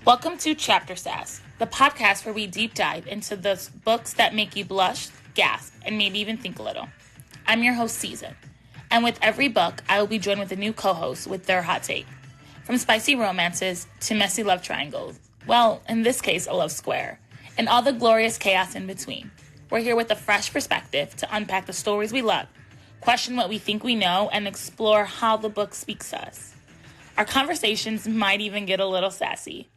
Welcome to Chapter Sass, the podcast where we deep dive into the books that make you blush, gasp, and maybe even think a little. I'm your host, Season, and with every book, I will be joined with a new co-host with their hot take. From spicy romances to messy love triangles, well, in this case, a love square, and all the glorious chaos in between. We're here with a fresh perspective to unpack the stories we love, question what we think we know, and explore how the book speaks to us. Our conversations might even get a little sassy.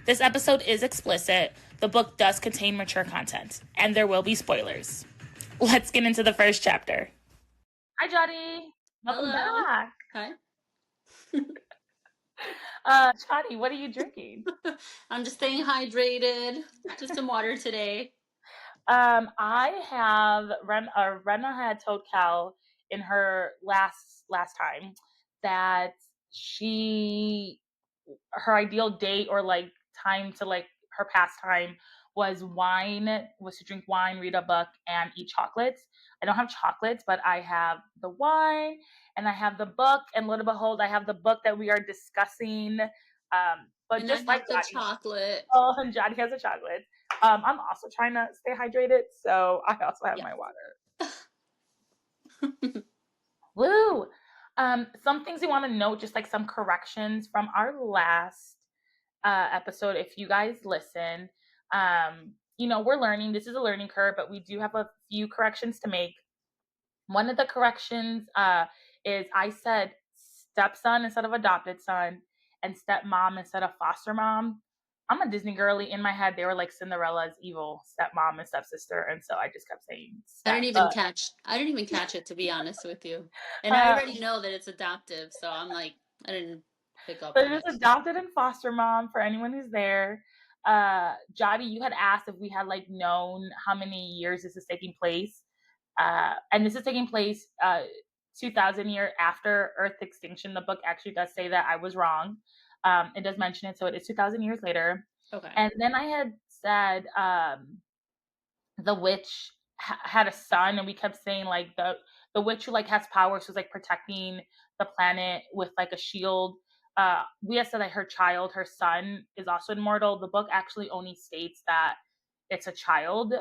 This episode is explicit. The book does contain mature content, and there will be spoilers. Let's get into the first chapter. Hi, Jody. Welcome Hello. back. Hi. Jody, what are you drinking? I'm just staying hydrated. Just some water today. I have Rena had told Cal in her last time that her ideal date or like time to like her pastime was to drink wine, read a book, and eat chocolates. I don't have chocolates, but I have the wine and I have the book, and lo and behold, I have the book that we are discussing. But And just I have like the Johnny. chocolate. Oh, and Johnny has a chocolate. I'm also trying to stay hydrated, so I also have my water. Woo! Some things you want to note, just like some corrections from our last episode. If you guys listen, we're learning. This is a learning curve, but we do have a few corrections to make. One of the corrections is I said stepson instead of adopted son and stepmom instead of foster mom. I'm a Disney girly. In my head, they were like Cinderella's evil stepmom and stepsister, and so I just kept saying I step. didn't even catch it, to be honest with you. And I already know that it's adoptive, so I'm like, I didn't pick up But on it it. is adopted and foster mom for anyone who's there. Jody, you had asked if we had like known how many years this is taking place. And this is taking place 2000 year after Earth extinction. The book actually does say that. I was wrong. It does mention it, so it is 2000 years later. Okay. And then I had said the witch had a son, and we kept saying like the witch who like has powers, who's like protecting the planet with like a shield. We had said that her son is also immortal. The book actually only states that it's a child.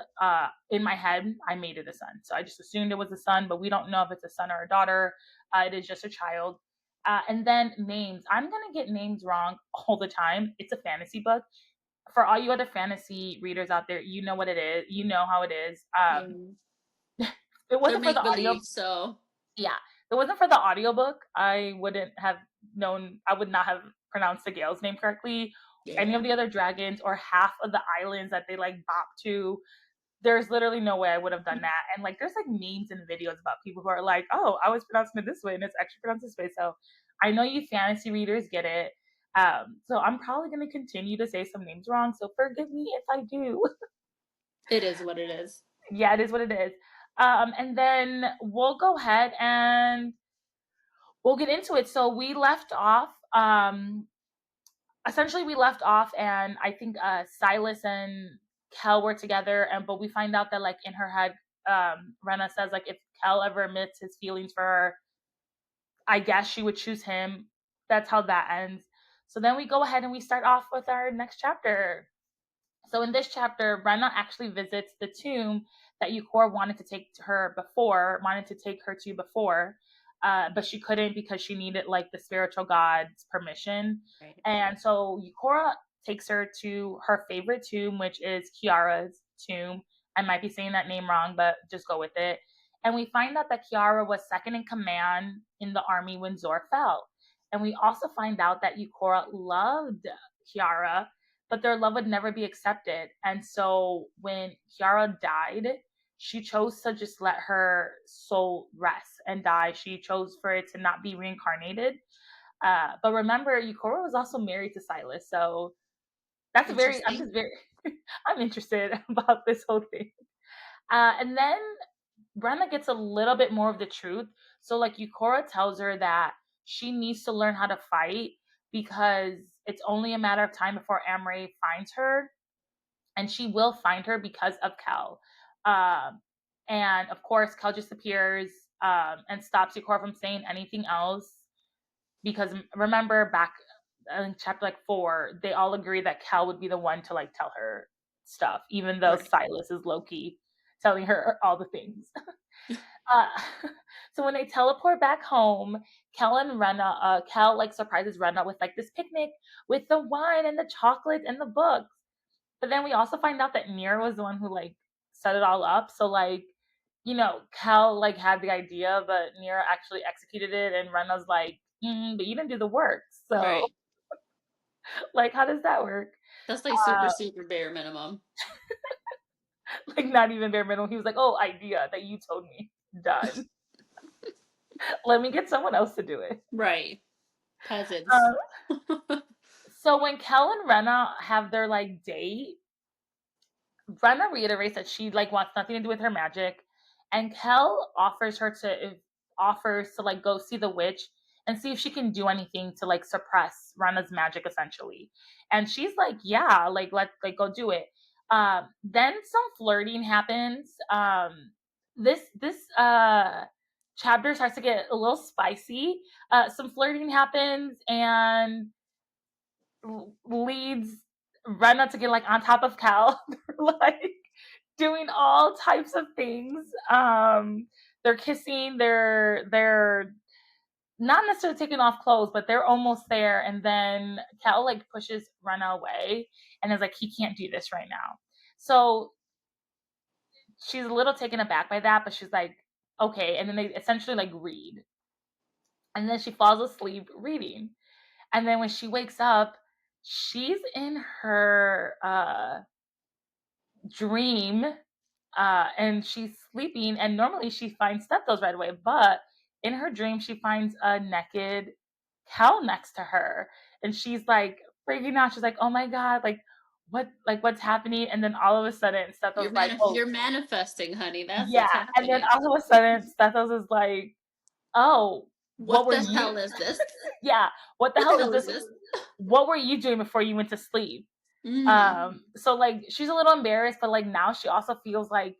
In my head, I made it a son, so I just assumed it was a son, but we don't know if it's a son or a daughter. It is just a child. And then names. I'm gonna get names wrong all the time. It's a fantasy book. For all you other fantasy readers out there, you know what it is. You know how it is. It They're wasn't for the make audio. believe, so Yeah, if it wasn't for the audiobook, I wouldn't have known. I would not have pronounced the Gale's name correctly. Any yeah. of the other dragons or half of the islands that they like bop to. There's literally no way I would have done that. And like, there's like memes and videos about people who are like, "Oh, I was pronouncing it this way, and it's actually pronounced this way." So I know you fantasy readers get it. So I'm probably going to continue to say some names wrong. So forgive me if I do. It is what it is. Yeah, it is what it is. And then we'll go ahead and we'll get into it. So we left off. Essentially, we left off, and I think Silas and Kel were together, and but we find out that like in her head, Rena says like if Kel ever admits his feelings for her, I guess she would choose him. That's how that ends. So then we go ahead and we start off with our next chapter. So in this chapter, Brenna actually visits the tomb that Eucora wanted to take her to before, but she couldn't because she needed like the spiritual god's permission. Right. And so Eucora takes her to her favorite tomb, which is Kiara's tomb. I might be saying that name wrong, but just go with it. And we find out that Kiara was second in command in the army when Zor fell. And we also find out that Eucora loved Kiara, but their love would never be accepted. And so when Kiara died, she chose to just let her soul rest and die. She chose for it to not be reincarnated. But remember, Eucora was also married to Silas, so I'm Interesting. just very, I'm interested about this whole thing. And then Brenna gets a little bit more of the truth. So like Eucora tells her that she needs to learn how to fight because it's only a matter of time before Amray finds her, and she will find her because of Kel. And of course, Kel just appears and stops Eucora from saying anything else because remember back in chapter like 4, they all agree that Cal would be the one to like tell her stuff, even though Right. Silas is low key telling her all the things. Uh, so when they teleport back home, Cal like surprises Rena with like this picnic with the wine and the chocolate and the books. But then we also find out that Nir was the one who like set it all up. So like, Cal like had the idea, but Nir actually executed it, and Rena's like, but you didn't do the work. So Right. like, how does that work? That's like super, super bare minimum. Like, not even bare minimum. He was like, oh, idea that you told me. Done. Let me get someone else to do it. Right. Peasants. Um, so when Kel and Rena have their like date, Rena reiterates that she like wants nothing to do with her magic, and Kel offers to like go see the witch and see if she can do anything to like suppress Rena's magic essentially. And she's like, yeah, like go do it. Then some flirting happens. This chapter starts to get a little spicy. Some flirting happens and leads Rena to get like on top of Cal. Like doing all types of things. They're kissing, they're not necessarily taking off clothes, but they're almost there. And then Cal like pushes Rena away and is like, he can't do this right now. So she's a little taken aback by that, but she's like, okay. And then they essentially like read. And then she falls asleep reading. And then when she wakes up, she's in her dream, and she's sleeping, and normally she finds Stethos right away, but in her dream she finds a naked cow next to her, and she's like freaking out. She's like, oh my god, what's happening? And then all of a sudden Stethos like, oh You're manifesting, honey. That's yeah, what's and then happening. all of a sudden Stethos is like, oh, what What were the you hell is this? yeah, what the What the hell is hell is this? this? What were you doing before you went to sleep? Mm. So like she's a little embarrassed, but like now she also feels like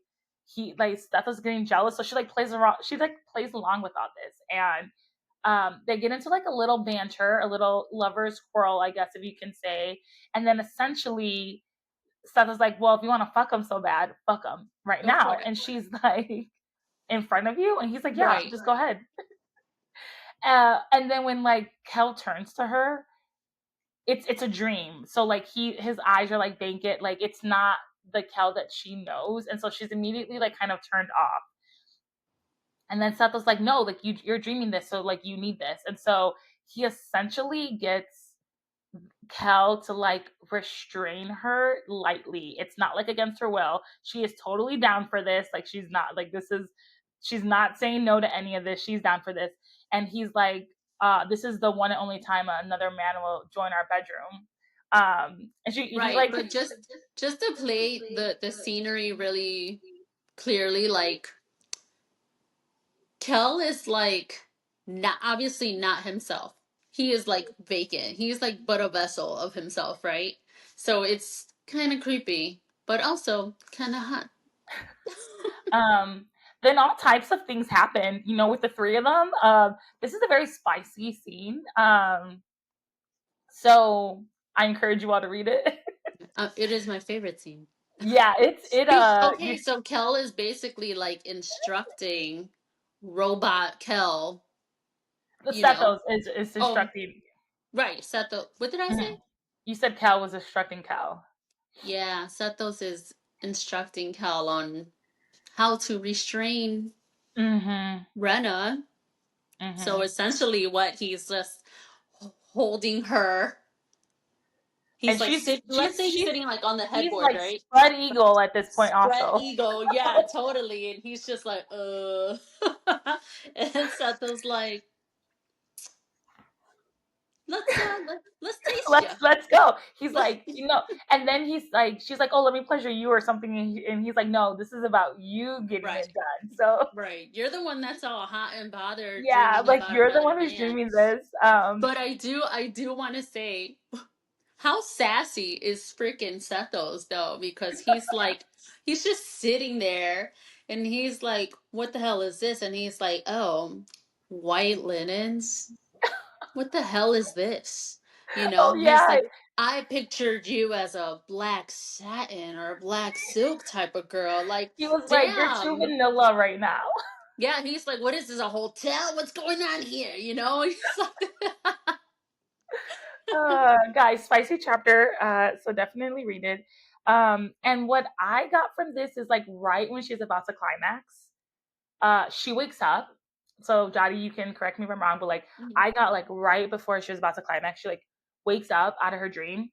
Steph is getting jealous, so she like plays along with all this, and they get into like a little banter, a little lovers quarrel, I guess if you can say, and then essentially Steph is like, well, if you want to fuck him so bad, fuck him right Go now, for it. and she's like, in front of you, and he's like, yeah, Right. just go ahead. And then when like Kel turns to her, it's a dream. So like his eyes are like vacant, like it's not the Kel that she knows, and so she's immediately like kind of turned off. And then Seth was like, no, like you're dreaming this, so like you need this. And so he essentially gets Kel to like restrain her lightly. It's not like against her will. She is totally down for this. Like she's not saying no to any of this. She's down for this. And he's like, this is the one and only time another man will join our bedroom. And he Right. like But just to play the scenery really clearly, like Kel is like not obviously not himself. He is like vacant. He's like but a vessel of himself, right? So it's kind of creepy, but also kind of hot. um then all types of things happen, with the three of them. This is a very spicy scene. So I encourage you all to read it. It is my favorite scene. Yeah, it Okay, so Kel is basically like instructing robot Kel, the you know. Sethos is Oh, instructing. right, Seto. What did I Mhm. say? You said Cal was instructing Cal. Yeah, Setos is instructing Kel on how to restrain Mm-hmm. Rena. So Mm-hmm. essentially, what he's just holding her. He's And like sit. Let's say he's she's sitting like on the he's headboard, like right? spread eagle at this point Spread also. eagle, yeah, totally. And he's just like, and Seto's like, let's taste you. Let's go. He's Let's like, and then he's like, she's like, oh, let me pleasure you or something, and he's like, no, this is about you getting right, it done. So right. You're the one that's all hot and bothered, yeah, dreaming like about you're the another one who's man. dreaming this. But I do want to say how sassy is freaking Sethos though, because he's just sitting there and he's like, what the hell is this? And he's like, oh, white linens. What the hell is this? You Oh know, he's yeah, like, I pictured you as a black satin or black silk type of girl. Like, he was like, "You're too damn. vanilla right now." Yeah, he's like, what is this, a hotel? What's going on here? You know? He's like, Guys, spicy chapter. So definitely read it. And what I got from this is like right when she's about to climax, she wakes up. So Jody, you can correct me if I'm wrong, but like Mhm. I got like right before she was about to climax, she like wakes up out of her dream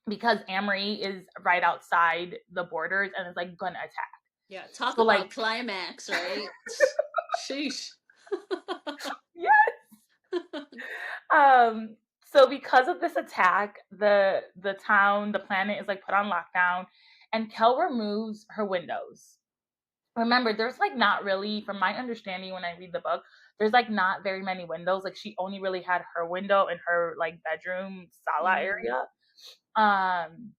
because Amory is right outside the borders and is like gonna attack. Yeah, talk So like about climax, right? Sheesh. yeah. So because of this attack, the town, the planet is like put on lockdown, and Kel removes her windows. Remember, there's like not really, from my understanding when I read the book, there's like not very many windows. Like she only really had her window in her like bedroom sala Mhm. area. Um,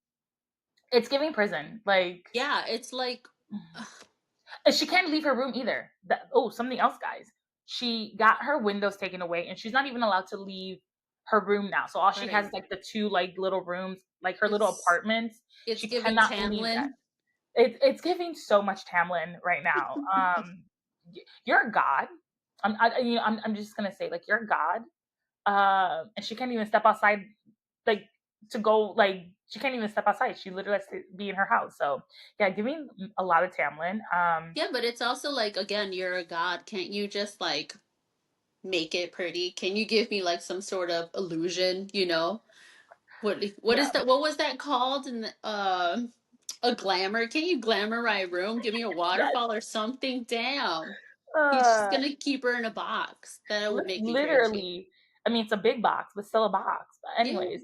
it's giving prison. Like Yeah, it's like, and she can't leave her room either. Oh, something else, guys. She got her windows taken away, and she's not even allowed to leave her room now. So all she has right. is like the two like little rooms, like her little It's apartments. it's She giving cannot leave that. Tamlin. It's giving so much Tamlin right now. You're a god. I'm just gonna say like you're a god. And she can't even step outside, like to go like she can't even step outside. She literally has to be in her house. So yeah, giving a lot of Tamlin. Yeah, but it's also like, again, you're a god. Can't you just like make it pretty? Can you give me like some sort of illusion, you know? What Yeah. is that? What was that called? In the, a glamour? Can you glamour my room? Give me a Yes. waterfall or something? Damn. He's just Uh, gonna keep her in a box. That would make me crazy. literally. I mean, it's a big box, but still a box. But Yeah. anyways,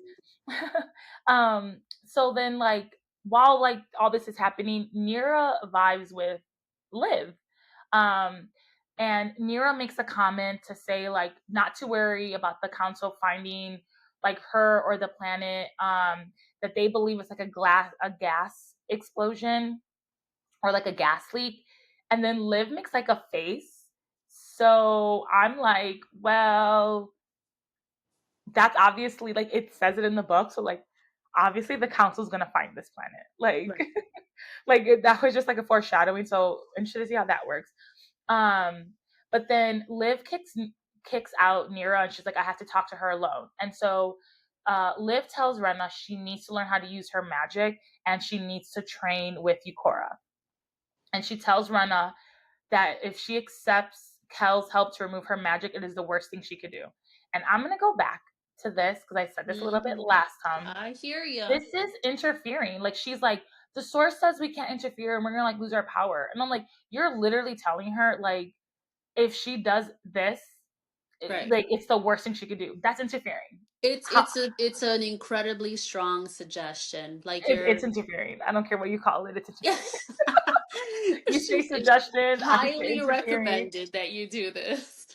so then like while like all this is happening, Nira vibes with Liv. Um, and Nira makes a comment to say like not to worry about the council finding like her or the planet. That they believe it's like a gas explosion or like a gas leak. And then Liv makes like a face. So I'm like, well, that's obviously like it says it in the book. So like obviously the council's gonna find this planet. Like Right. that was just like a foreshadowing. So interested to see how that works. Um, but then Liv kicks out Nira and she's like, I have to talk to her alone. And so Liv tells Rena she needs to learn how to use her magic and she needs to train with Yukora. And she tells Rena that if she accepts Kel's help to remove her magic, it is the worst thing she could do. And I'm going to go back to this because I said this a little bit Hmm. last time. I hear ya. This is interfering. Like she's like, the source says we can't interfere and we're gonna like lose our power. And I'm like, you're literally telling her like if she does this, Right. like it's the worst thing she could do. That's interfering. How, It's an incredibly strong suggestion. Like it's you're interfering. I don't care what you call it. It's interfering. You it's say just it's suggestion, I say highly interfering. recommended that you do this.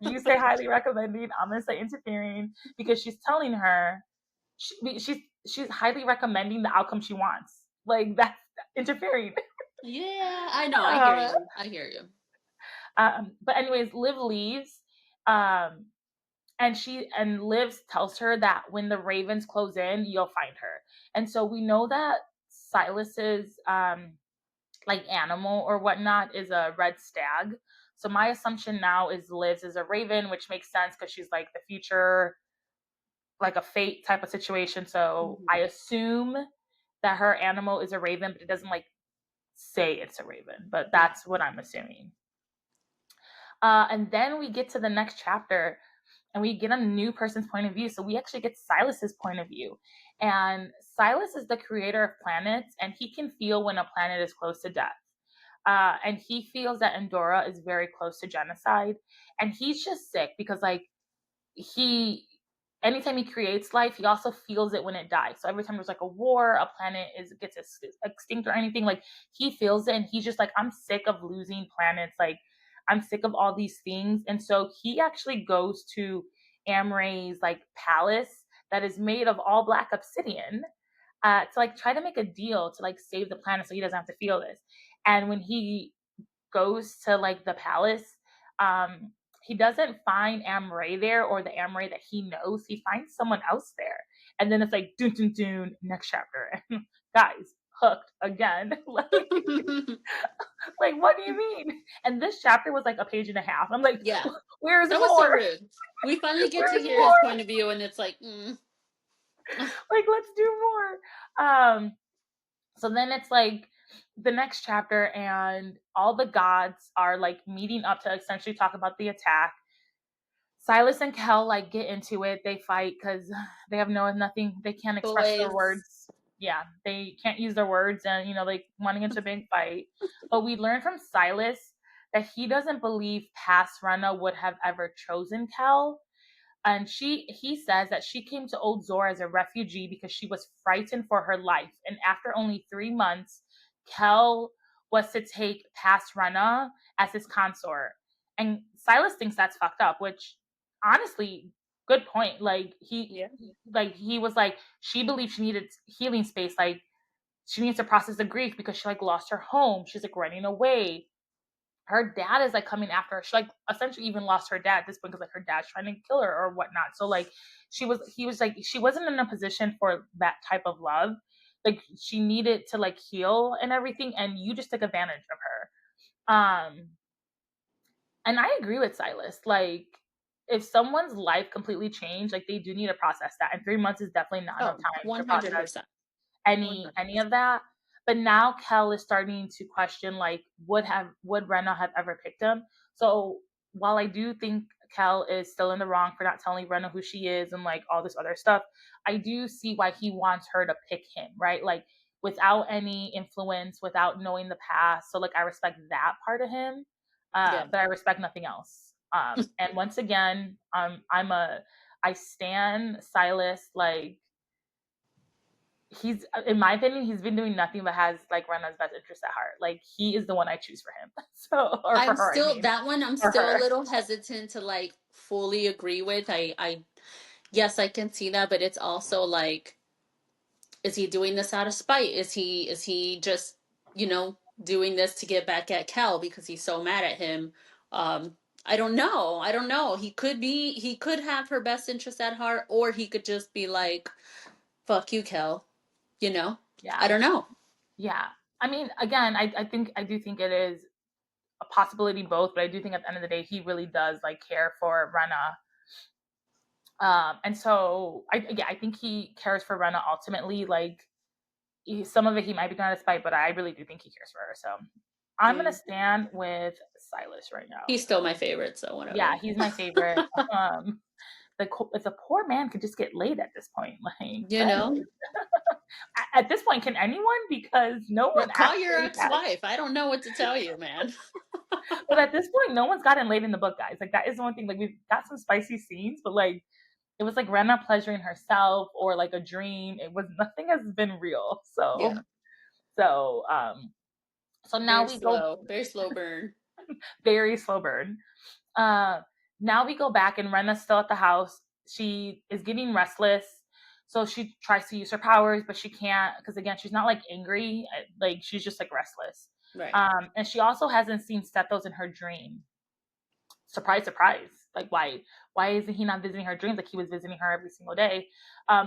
You say highly recommending. I'm gonna say interfering because she's telling her she's highly recommending the outcome she wants. Like that's interfering. Yeah, I know. I hear Uh, you. I hear you. but anyways, Liv leaves, um, and Liv tells her that when the ravens close in, you'll find her. And so we know that Silas's like animal or whatnot is a red stag. So my assumption now is Liv's is a raven, which makes sense because she's like the future, like a fate type of situation. So I Mhm. assume that her animal is a raven, but it doesn't like say it's a raven. But Yeah. that's what I'm assuming. And then we get to the next chapter and we get a new person's point of view. So we actually get Silas's point of view. And Silas is the creator of planets and he can feel when a planet is close to death. And he feels that Endora is very close to genocide. And he's just sick because, like, he anytime he creates life, he also feels it when it dies. So every time there's like a war, a planet is gets extinct or anything, like he feels it, and he's just like, I'm sick of losing planets. Like I'm sick of all these things, and so he actually goes to Amray's like palace that is made of all black obsidian to like try to make a deal to like save the planet so he doesn't have to feel this. And when he goes to like the palace, um, he doesn't find Amray there or the Amray that he knows. He finds someone else there. And then it's like, dun, dun, dun, next chapter. And guys, hooked again. Like, what do you mean? And this chapter was like a page and a half. I'm like, Yeah. where's That was so more? rude. We finally get to Where's hear his more? point of view, and it's like, Like, let's do more. So then it's like the next chapter, and all the gods are like meeting up to essentially talk about the attack. Silas and Kel like get into it. They fight because they have nothing. They can't express their boys. words. Yeah, they can't use their words, and like wanting into a big fight. But we learn from Silas that he doesn't believe past Rena would have ever chosen Kel, and he says that she came to Old Zor as a refugee because she was frightened for her life. And after only 3 months, Kel was to take past Rena as his consort. And Silas thinks that's fucked up, which honestly, good point. Like Yeah. he was like, she believed she needed healing space. Like she needs to process the grief because she like lost her home. She's like running away. Her dad is like coming after her. She like essentially even lost her dad at this point because like her dad's trying to kill her or whatnot. So like he was like she wasn't in a position for that type of love. Like she needed to like heal and everything, and you just took advantage of her. And I agree with Silas. Like if someone's life completely changed, like they do need to process that. And 3 months is definitely not enough Oh, time to process 100%. any 100%. of that. But now Kel is starting to question like would Rena have ever picked him? So while I do think Kel is still in the wrong for not telling Rena who she is and like all this other stuff, I do see why he wants her to pick him, right? Like without any influence, without knowing the past. So like I respect that part of him, Yeah. but I respect nothing else. And once again, I stand Silas like he's in my opinion he's been doing nothing but has like Rena's best interest at heart. Like he is the one I choose for him. So or for I'm her, I still mean, that one I'm for still a her. little hesitant to like fully agree with. I yes, I can see that, but it's also like, is he doing this out of spite? Is he just, doing this to get back at Cal because he's so mad at him? I don't know. I don't know. He could have her best interest at heart, or he could just be like, fuck you, Cal. You know? I Yeah, don't know. yeah. I mean, again, I do think it is a possibility both, but I do think at the end of the day he really does like care for Rena. And so I think he cares for Rena ultimately. Like some of it he might be going to spite, but I really do think he cares for her. So I'm gonna Yeah. stand with Silas right now. He's still my favorite, so Yeah, whatever. he's my favorite. If a poor man could just get laid at this point, like, You but know? anyways, at this point, can anyone? Because no one Call your actually has. ex-wife. I don't know what to tell you, man. But at this point, no one's gotten laid in the book, guys. Like that is the one thing. Like we've got some spicy scenes, but like it was like Rena pleasuring herself or like a dream. It was nothing has been real. Yeah. So um so now Very we go slow. Very slow burn. very slow burn. Uh, Now we go back, and Rena's still at the house. She is getting restless, so she tries to use her powers, but she can't because again, she's not like angry, like she's just like restless. Right. And she also hasn't seen Stethos in her dream. Surprise, surprise! Like why isn't he not visiting her dreams? Like he was visiting her every single day.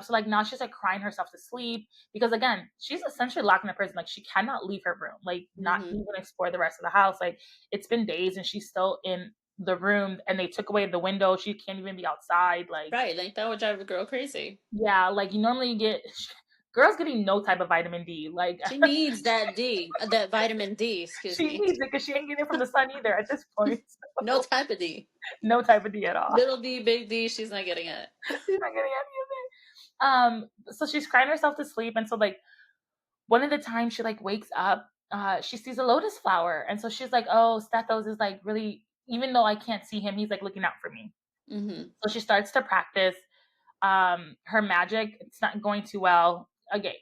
So like now she's like crying herself to sleep because again, she's essentially locked in a prison. Like she cannot leave her room, like not Mm-hmm. even explore the rest of the house. Like it's been days and she's still in the room and they took away the window. She can't even be outside. Like Right. Like that would drive a girl crazy. yeah, like you normally get girls getting no type of vitamin D. Like She needs that vitamin D, excuse she me. needs it because she ain't getting it from the sun either at this point. No So, type of D. no type of D at all. Little D, big D, she's not getting it. She's not getting any of it. So she's crying herself to sleep, and so like one of the times she like wakes up, she sees a lotus flower, and so she's like, "Oh, Stethos is like really." Even though I can't see him, he's like looking out for me. Mm-hmm. So she starts to practice her magic. It's not going too well. Okay,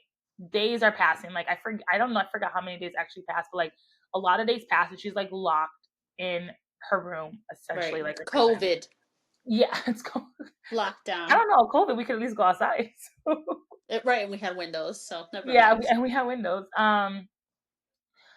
days are passing. Like I don't know. I forgot how many days actually passed, but like a lot of days pass, and she's like locked in her room, essentially Right. like a prison. COVID. Yeah, it's cold. I Lockdown. don't know. COVID, we could at least go outside. So. Right, and we had windows, so never Yeah, mind. and we have windows.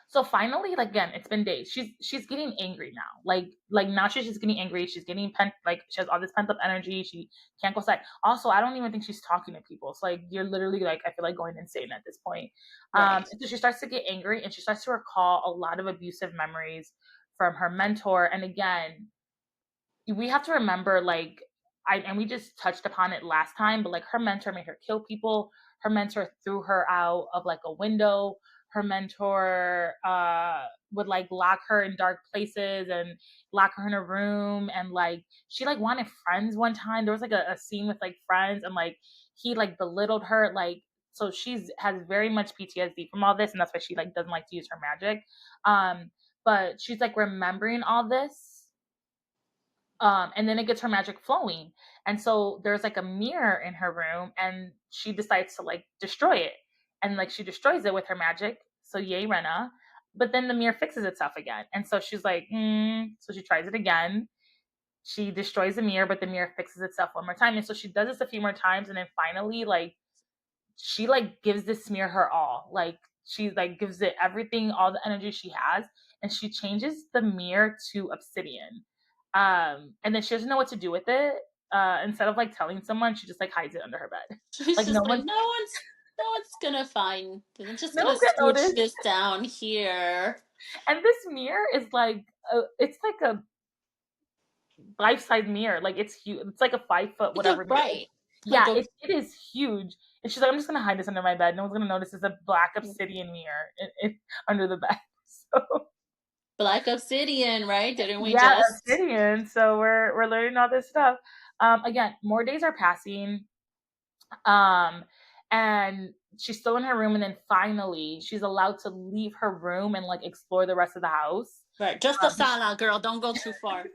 So finally, like again, it's been days. She's getting angry now. Like now she's just getting angry. She's getting like she has all this pent up energy. She can't go outside. Also, I don't even think she's talking to people. So like you're literally like I feel like going insane at this point. Right. And so she starts to get angry and she starts to recall a lot of abusive memories from her mentor. And again, we have to remember like and we just touched upon it last time, but like her mentor made her kill people. Her mentor threw her out of like a window. Her mentor would like lock her in dark places and lock her in a room, and like she like wanted friends one time. There was like a scene with like friends, and like he like belittled her, like so she's has very much PTSD from all this, and that's why she like doesn't like to use her magic. But she's like remembering all this, and then it gets her magic flowing. And so there's like a mirror in her room, and she decides to like destroy it. And like she destroys it with her magic. So yay, Rena. But then the mirror fixes itself again. And so she's like, so she tries it again. She destroys the mirror, but the mirror fixes itself one more time. And so she does this a few more times, and then finally, like, she like gives this smear her all. Like she like gives it everything, all the energy she has, and she changes the mirror to obsidian. And then she doesn't know what to do with it. Instead of like telling someone, she just like hides it under her bed. She's Like no just like, one, no one's gonna find. I'm just no gonna one's gonna switch notice. this down here. And this mirror is like, it's like a life size mirror. Like it's huge. It's like a 5 foot Like a whatever mirror. right. Like Yeah, a it is huge. And she's like, I'm just gonna hide this under my bed. No one's gonna notice. It's a black obsidian mirror under the bed. So black obsidian, right? Didn't we yeah, just? obsidian. So we're learning all this stuff. Again, more days are passing. Um, and she's still in her room, and then finally she's allowed to leave her room and like explore the rest of the house. Right. Just a But sala, girl. Don't go too far.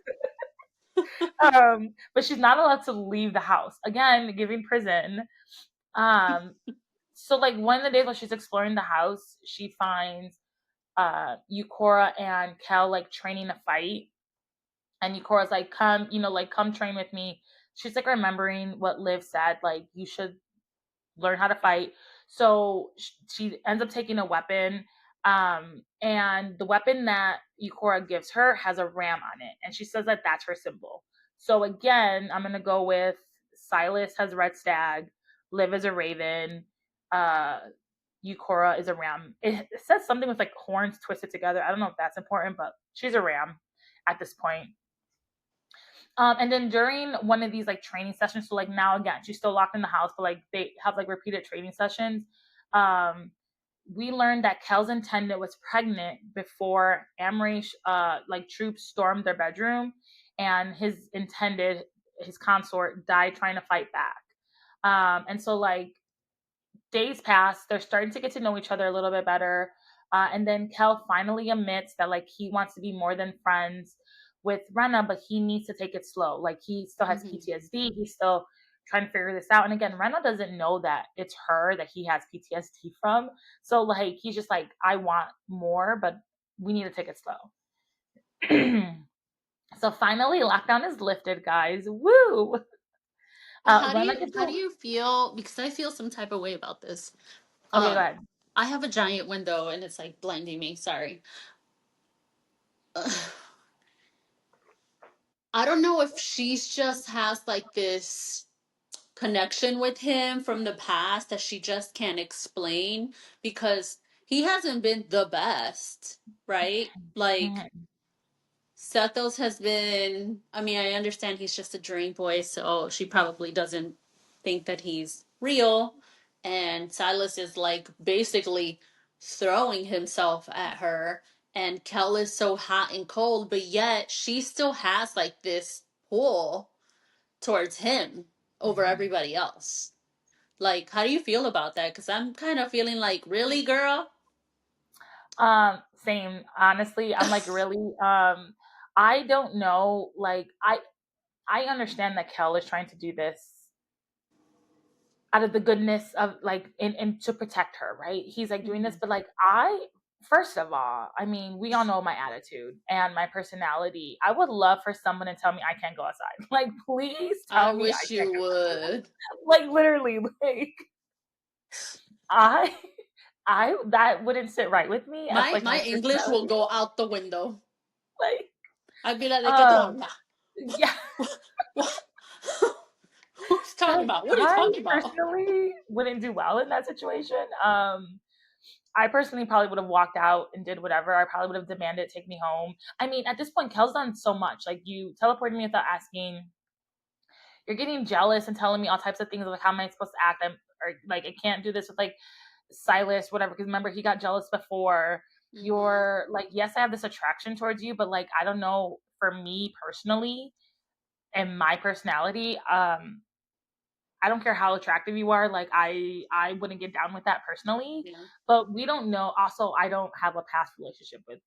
but she's not allowed to leave the house. Again, giving prison. Um, so like one of the days while she's exploring the house, she finds Eucora and Kel like training a fight. And Eucora's like, come, like come train with me. She's like remembering what Liv said, like you should learn how to fight. So she ends up taking a weapon. And the weapon that Eucora gives her has a ram on it. And she says that that's her symbol. So again, I'm going to go with Silas has red stag, Liv is a raven, uh, Eucora is a ram. It says something with like horns twisted together. I don't know if that's important, but she's a ram at this point. And then during one of these like training sessions, so like now again, she's still locked in the house, but like they have like repeated training sessions. Um, we learned that Kel's intendant was pregnant before Amrish like troops stormed their bedroom, and his intended, his consort, died trying to fight back. And so like days pass, they're starting to get to know each other a little bit better. And then Kel finally admits that like he wants to be more than friends with Rena, but he needs to take it slow. Like he still has Hmm. PTSD. He's still trying to figure this out. And again, Rena doesn't know that it's her that he has PTSD from. So like he's just like, I want more, but we need to take it slow. So finally, lockdown is lifted, guys. Woo! How do Rena you gets how do you feel? Because I feel some type of way about this. okay. Go Um, ahead. I have a giant window and it's like blinding me. Sorry. I don't know if she's just has like this connection with him from the past that she just can't explain because he hasn't been the best, right? Like Mhm. Sethos has been, I mean, I understand he's just a dream boy, so she probably doesn't think that he's real. And Silas is like basically throwing himself at her. And Kel is so hot and cold, but yet she still has like this pull towards him over everybody else. Like, how do you feel about that? Because I'm kind of feeling like, really, girl? Same. Honestly, I'm like really I don't know, like I understand that Kel is trying to do this out of the goodness of like and to protect her, right? He's like doing this, Mhm. but like I first of all, I mean, we all know my attitude and my personality. I would love for someone to tell me I can't go outside. Like please I tell me I wish can't you go. would. Like literally, like I that wouldn't sit right with me as like my My English will personality. go out the window. Like, I'd be like, ¿de qué tú um, hablas? yeah, What? Who's talking because about? What are you I talking about? personally wouldn't do well in that situation. I personally probably would have walked out and did whatever. I probably would have demanded take me home. I mean, at this point, Kel's done so much. Like, you teleported me without asking. You're getting jealous and telling me all types of things like how am I supposed to act? Or like I can't do this with like Silas, whatever. Because remember, he got jealous before. Hmm. You're like, yes, I have this attraction towards you, but like I don't know. For me personally and my personality, I don't care how attractive you are. Like I wouldn't get down with that personally. Yeah. But we don't know. Also, I don't have a past relationship with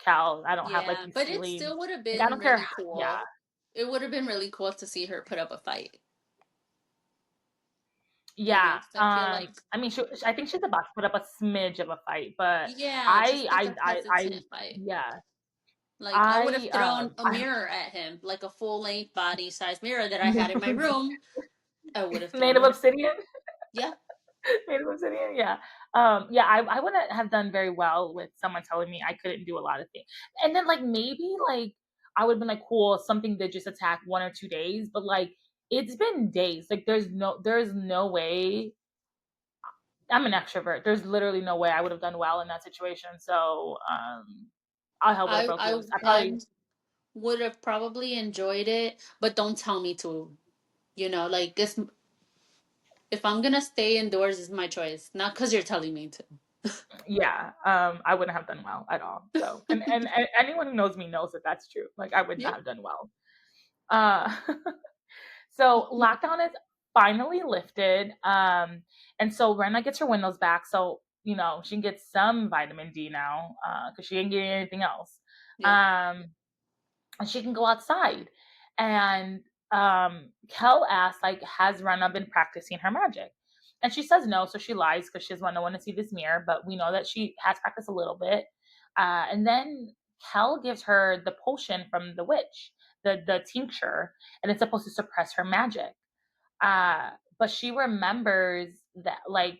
Cal. I don't have like Yeah, these but it feelings. still would have Like I been don't care. really Yeah, cool. It would have been really cool to see her put up a fight. You yeah. know, 'cause I feel like, I mean, I think she's about to put up a smidge of a fight, but yeah, just like a I, hesitant fight. yeah. Like I would have thrown a I mirror at him, like a full length body size mirror that I had in my room. I would have made thrown of it. obsidian. Yeah. Made of obsidian. Yeah. Yeah. I wouldn't have done very well with someone telling me I couldn't do a lot of things, and then like maybe like I would have been like, cool, something did just attack 1 or 2 days, but like it's been days. Like there's no way. I'm an extrovert. There's literally no way I would have done well in that situation. So I hell would have I broke I loose. I I probably would have probably enjoyed it, but don't tell me to. Like this, if I'm gonna stay indoors, is my choice, not because you're telling me to. yeah, I wouldn't have done well at all. So and anyone who knows me knows that that's true. Like I would Yeah. not have done well. Uh so lockdown is finally lifted. And so Rena gets her windows back. So, she can get some vitamin D now, because she ain't getting anything else. Yeah. Um and she can go outside. And Kel asks, like, has Rena been practicing her magic? And she says no, so she lies because she doesn't want no one to see this mirror, but we know that she has practiced a little bit. And then Kel gives her the potion from the witch, the tincture, and it's supposed to suppress her magic. But she remembers that, like,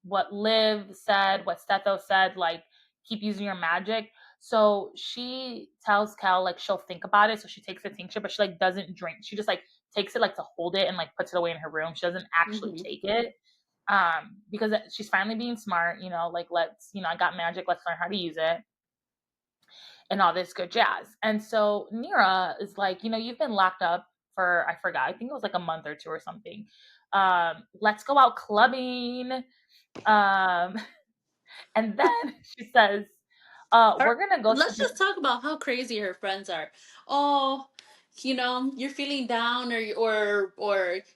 what Liv said, what Stetho said, like, keep using your magic. So she tells Cal, like, she'll think about it. So she takes the tincture, but she, like, doesn't drink. She just, like, takes it, like, to hold it and, like, puts it away in her room. She doesn't actually Hmm. take it. Because she's finally being smart, like, I got magic, let's learn how to use it and all this good jazz. And so Nira is like, you've been locked up for, I forgot, I think it was like a month or two or something. Let's go out clubbing. Um, and then she says, we're gonna go to Let's just talk about how crazy her friends are. Oh, you're feeling down, or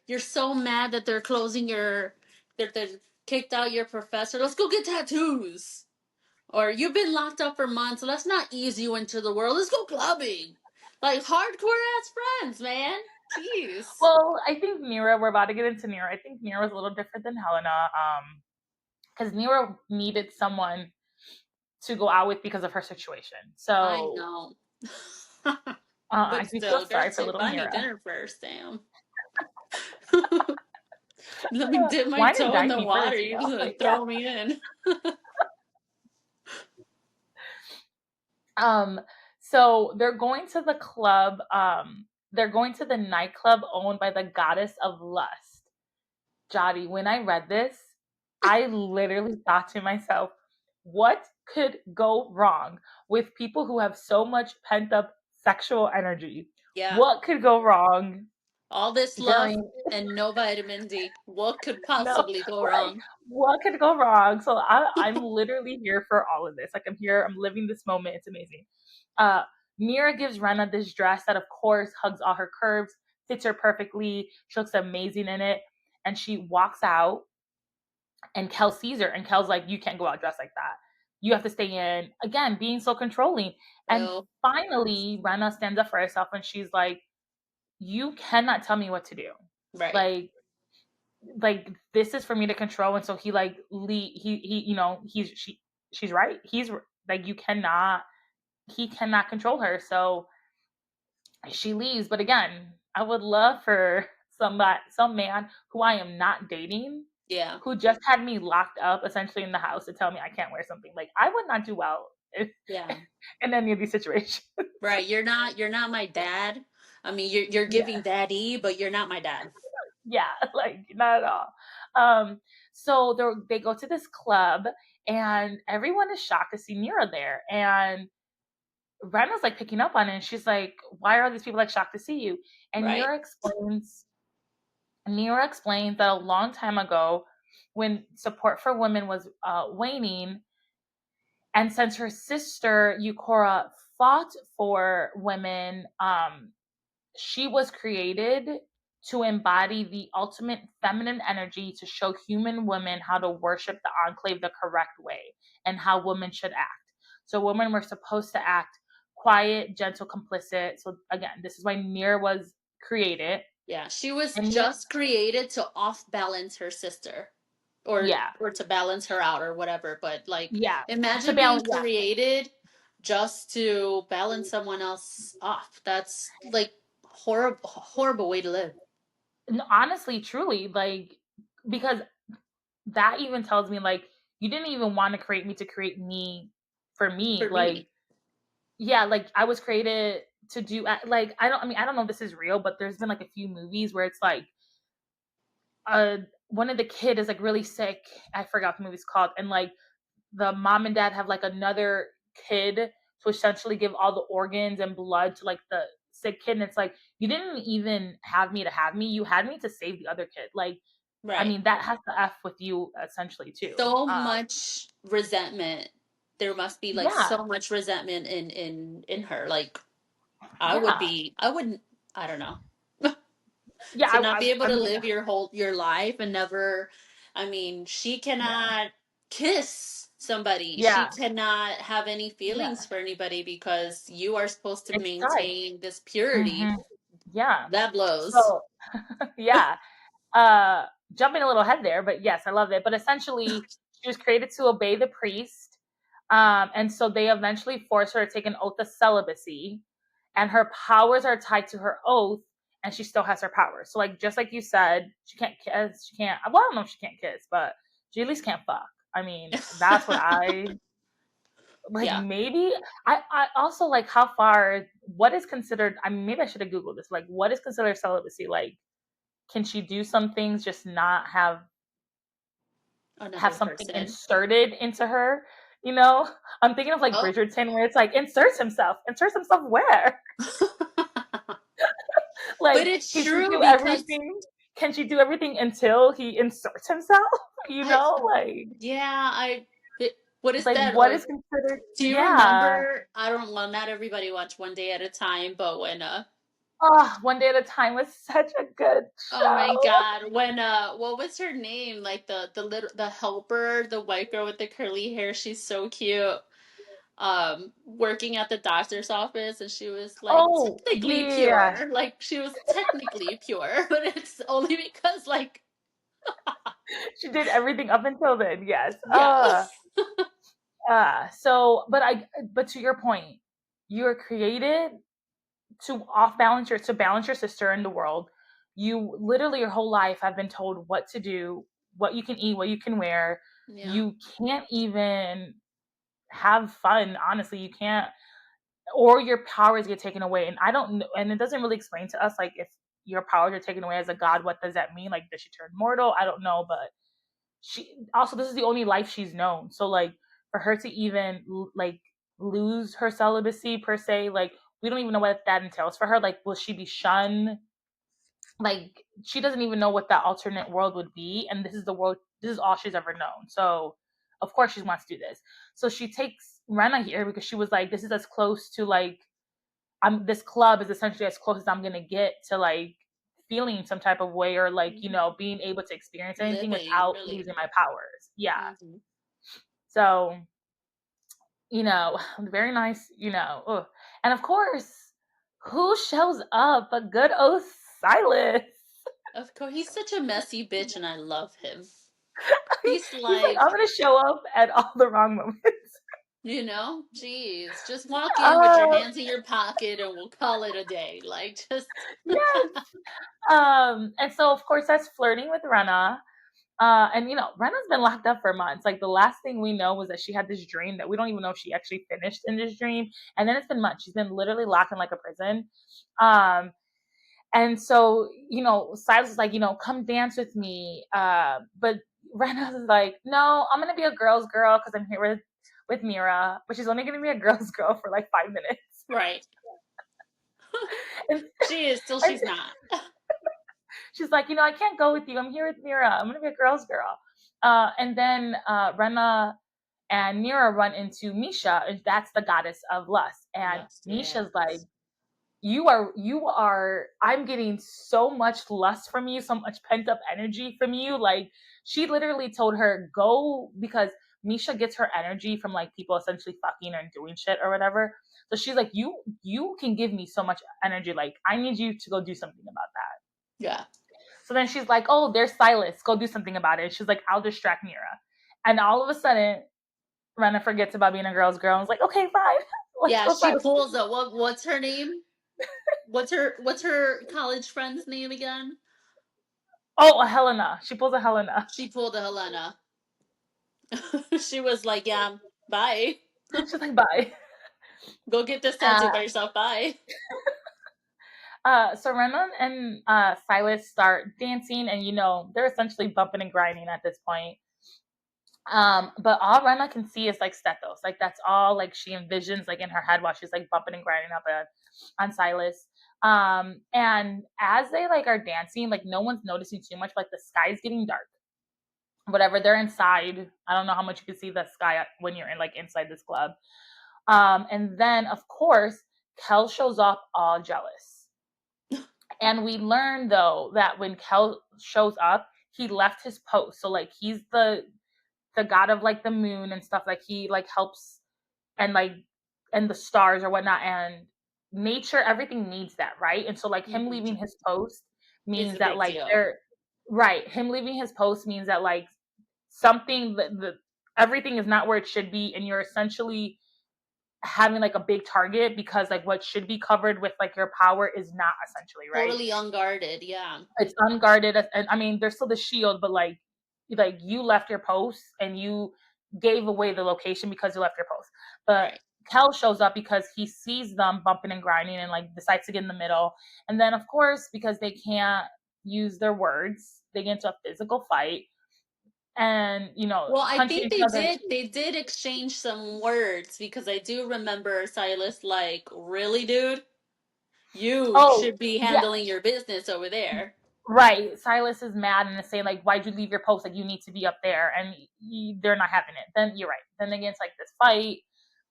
you're so mad that they're closing that they kicked out your professor. Let's go get tattoos. Or you've been locked up for months. Let's not ease you into the world. Let's go clubbing. Like hardcore ass friends, man. Jeez. well, I think Nira, we're about to get into Nira. I think Nira was a little different than Helena, because Nira needed someone to go out with because of her situation. I So know. I But do feel still, girl, sorry for sit little buy me Nira. dinner first, damn. Let me dip my Wine and toe in dine the me water. first, You just like, yeah. throw me in. Um, so they're going to the club. They're going to the nightclub owned by the goddess of lust. Jody, when I read this, I literally thought to myself, what could go wrong with people who have so much pent up sexual energy? Yeah. What could go wrong All this love during and no vitamin D. What could no, possibly go right? wrong? What could go wrong? So I'm literally here for all of this. Like I'm here, I'm living this moment. It's amazing. Uh, Mira gives Rena this dress that, of course, hugs all her curves, fits her perfectly. She looks amazing in it. And she walks out, and Kel sees her, and Kel's like, "You can't go out dressed like that. You have to stay in." Again, being so controlling. And Well, finally, Rena stands up for herself, and she's like, "You cannot tell me what to do. right. Like, this is for me to control." And so he like he she's right. He's like, you cannot he cannot control her. So she leaves. But again, I would love for some man who I am not dating Yeah. who just had me locked up essentially in the house to tell me I can't wear something. Like I would not do well if, Yeah. in any of these situations. Right. You're not my dad. I mean, you're Yeah. giving daddy, but you're not my dad. Yeah, like not at all. So they go to this club and everyone is shocked to see Mira there. And Brenna's like picking up on it and she's like, why are these people like shocked to see you? And Right. Mira explains that a long time ago, when support for women was waning, and since her sister Eucora fought for women, she was created to embody the ultimate feminine energy to show human women how to worship the enclave the correct way and how women should act. So women were supposed to act quiet, gentle, complicit. So again, this is why Mira was created. Yeah. She was And Mira, just created to off balance her sister, or yeah, to balance her out or whatever. But like, yeah, to imagine being balance, yeah. created just to balance someone else off. That's like horrible way to live. And honestly, truly, like, because that even tells me like you didn't even want to create me to create me for me. For Like, me. yeah, like I was created to do like I don't know if this is real, but there's been like a few movies where it's like uh one of the kid is like really sick. I forgot what the movie's called, and like the mom and dad have like another kid to essentially give all the organs and blood to like the sick kid, and it's like you didn't even have me to have me, you had me to save the other kid. Like, I Right. mean, that has to f with you essentially too. So much resentment. There must be like Yeah, so much resentment in her. Like, yeah, I wouldn't, I don't know. yeah. To not be able I to mean, live your life and never, I mean, she yeah, cannot kiss somebody. She yeah, cannot have any feelings yeah. for anybody because you are supposed to It's died. maintain this purity. Hmm. Yeah. That blows. So, yeah. Uh, Jumping a little ahead there, but yes, I love it. But essentially, she was created to obey the priest, and so they eventually force her to take an oath of celibacy, and her powers are tied to her oath, and she still has her powers. So, like just like you said, she can't kiss, she can't. Well, I don't know if she can't kiss, but she at least can't fuck. I mean, that's what I like. Yeah. Maybe I also like how far. What is considered? I mean, maybe I should have googled this. Like, what is considered celibacy? Like, can she do some things, just not have Another something person. inserted into her? You know, I'm thinking of like Oh. Bridgerton, where it's like inserts himself where? But Like, it's can she true do because everything? Can she do everything until he inserts himself? You I, know, like yeah, what it's is like that? what is considered? Do you Yeah. remember? I don't, well, not everybody watched One Day at a Time, but when Oh, One Day at a Time was such a good oh my show. God, when what was her name? Like the helper, the white girl with the curly hair, she's so cute. Working at the doctor's office, and she was like Oh, technically yeah. pure. Like, she was technically pure, but it's only because like, She did everything up until then. Yes. yeah. But to your point, you're created to to balance your sister in the world. You literally your whole life have been told what to do, what you can eat, what you can wear. Yeah. You can't even have fun. Honestly, you can't, or your powers get taken away. And I don't know, and it doesn't really explain to us like if your powers are taken away as a god, what does that mean? Like, does she turn mortal? I don't know, but she also this is the only life she's known. So like for her to even like lose her celibacy per se, like we don't even know what that entails for her. Like, will she be shunned? Like, she doesn't even know what that alternate world would be, and this is the world. This is all she's ever known. So of course she wants to do this. So she takes Rena here because she was like, this is as close to like I'm. This club is essentially as close as I'm gonna get to like feeling some type of way or like Mhm. being able to experience anything Living, without really. losing my powers. Yeah. Hmm. So, very nice, ugh. And of course, who shows up but good old Silas? Of course, he's such a messy bitch, and I love him. He's He's like, I'm like, gonna show up at all the wrong moments. jeez, just walk in with your Uh, hands in your pocket and we'll call it a day. Like, just, yes. And so of course that's flirting with Rena. And Rena's been locked up for months. Like the last thing we know was that she had this dream that we don't even know if she actually finished in this dream. And then it's been months. She's been literally locked in like a prison. Um, and so, Silas is like, come dance with me. But Rena's like, no, I'm gonna be a girl's girl because I'm here with Mira, but she's only gonna be a girl's girl for like 5 minutes. Right. And, She is till and she's not. she's like, I can't go with you. I'm here with Mira. I'm gonna be a girl's girl. And then Rena and Mira run into Misha, and that's the goddess of lust. And Lust, Misha's like, yes. you are I'm getting so much lust from you, so much pent up energy from you. Like she literally told her go, because Misha gets her energy from like people essentially fucking and doing shit or whatever. So she's like, you can give me so much energy, like I need you to go do something about that. Yeah. So then she's like, oh, there's Silas, go do something about it. She's like, I'll distract Mira. And all of a sudden Rena forgets about being a girl's girl and is like, okay, fine. Let's Yeah, go, she Silas. pulls a what's her name? What's her college friend's name again? Oh, a Helena. She pulls a Helena. She pulled a Helena. She was like, yeah, bye. She's like, bye. Go get this tattoo Uh, by yourself. Bye. so Rena and Silas start dancing, and they're essentially bumping and grinding at this point. But all Rena can see is like Stethos, like that's all like she envisions like in her head while she's like bumping and grinding up on Silas. And as they like are dancing, like no one's noticing too much. Like the sky's getting dark. Whatever, they're inside. I don't know how much you can see the sky when you're in like inside this club. And then of course, Kel shows up all jealous. And we learn though that when Kel shows up, he left his post. So like he's the god of like the moon and stuff. Like he like helps and like and the stars or whatnot, and nature, everything needs that, right? And so like him Mhm. leaving his post Is means a that big like deal. they're right. Him leaving his post means that like something the everything is not where it should be, and you're essentially having like a big target because like what should be covered with like your power is not, essentially, right? Totally unguarded. Yeah. It's unguarded, and I mean there's still the shield, but like you left your post and you gave away the location because you left your post. But Right. Kel shows up because he sees them bumping and grinding and like decides to get in the middle. And then of course, because they can't use their words, they get into a physical fight and Well, I punching think each they other. did. They did exchange some words because I do remember Silas like, really, dude, you Oh should be yeah, handling your business over there. right. Silas is mad and is saying like, "Why'd you leave your post? Like, you need to be up there." And they're not having it. Then you're right. Then they get into like this fight.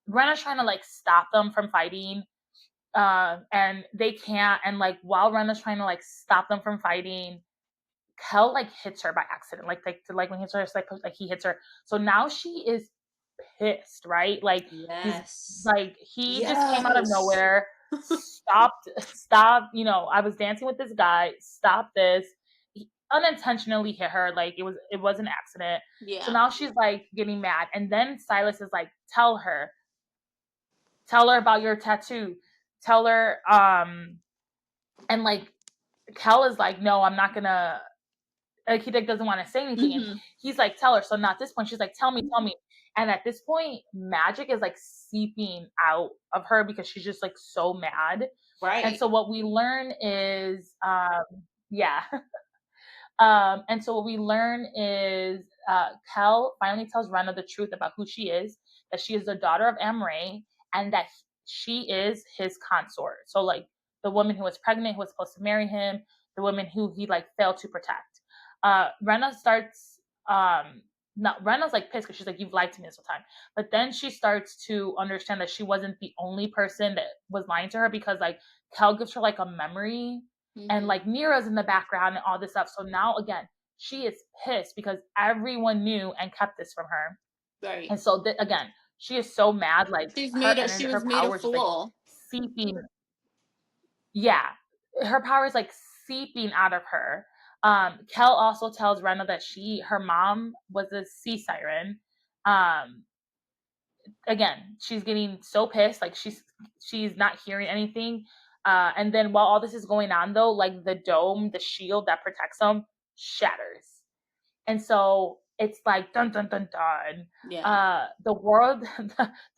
Rena's trying to like stop them from fighting, and they can't. And like while Rena's trying to like stop them from fighting, Kel like hits her by accident. Like when he hits her, it's like he hits her. So now she is pissed, right? Like Yes. he just came out of Yes. nowhere, stop. I was dancing with this guy. Stop this. He unintentionally hit her. Like it was an accident. So Yeah. now she's like getting mad, and then Silas is like, tell her about your tattoo. Tell her, and like Kel is like, no, I'm not gonna. Like he like doesn't want to say anything, and Hmm. he's like, tell her. So now at this point, she's like, tell me. And at this point, magic is like seeping out of her because she's just like so mad. And Right. so what we learn is, yeah. And so what we learn is Kel finally tells Rena the truth about who she is, that she is the daughter of Amray, and that she is his consort. So like the woman who was pregnant, who was supposed to marry him, the woman who he like failed to protect. Rena starts not Rena's like pissed because she's like, you've lied to me this whole time. But then she starts to understand that she wasn't the only person that was lying to her, because like Kel gives her like a memory, and Hmm. like Mira's in the background and all this stuff. So now again, she is pissed because everyone knew and kept this from her. Right. And so again, she is so mad. Like her She energy, was her made a power is just like fool. seeping. Yeah, her power is like seeping out of her. Kel also tells Rena that her mom was a sea siren. Um, Again, she's getting so pissed, like she's not hearing anything. And then while all this is going on, though, like the dome, the shield that protects them, shatters. And so it's like dun dun dun dun. Yeah. The world,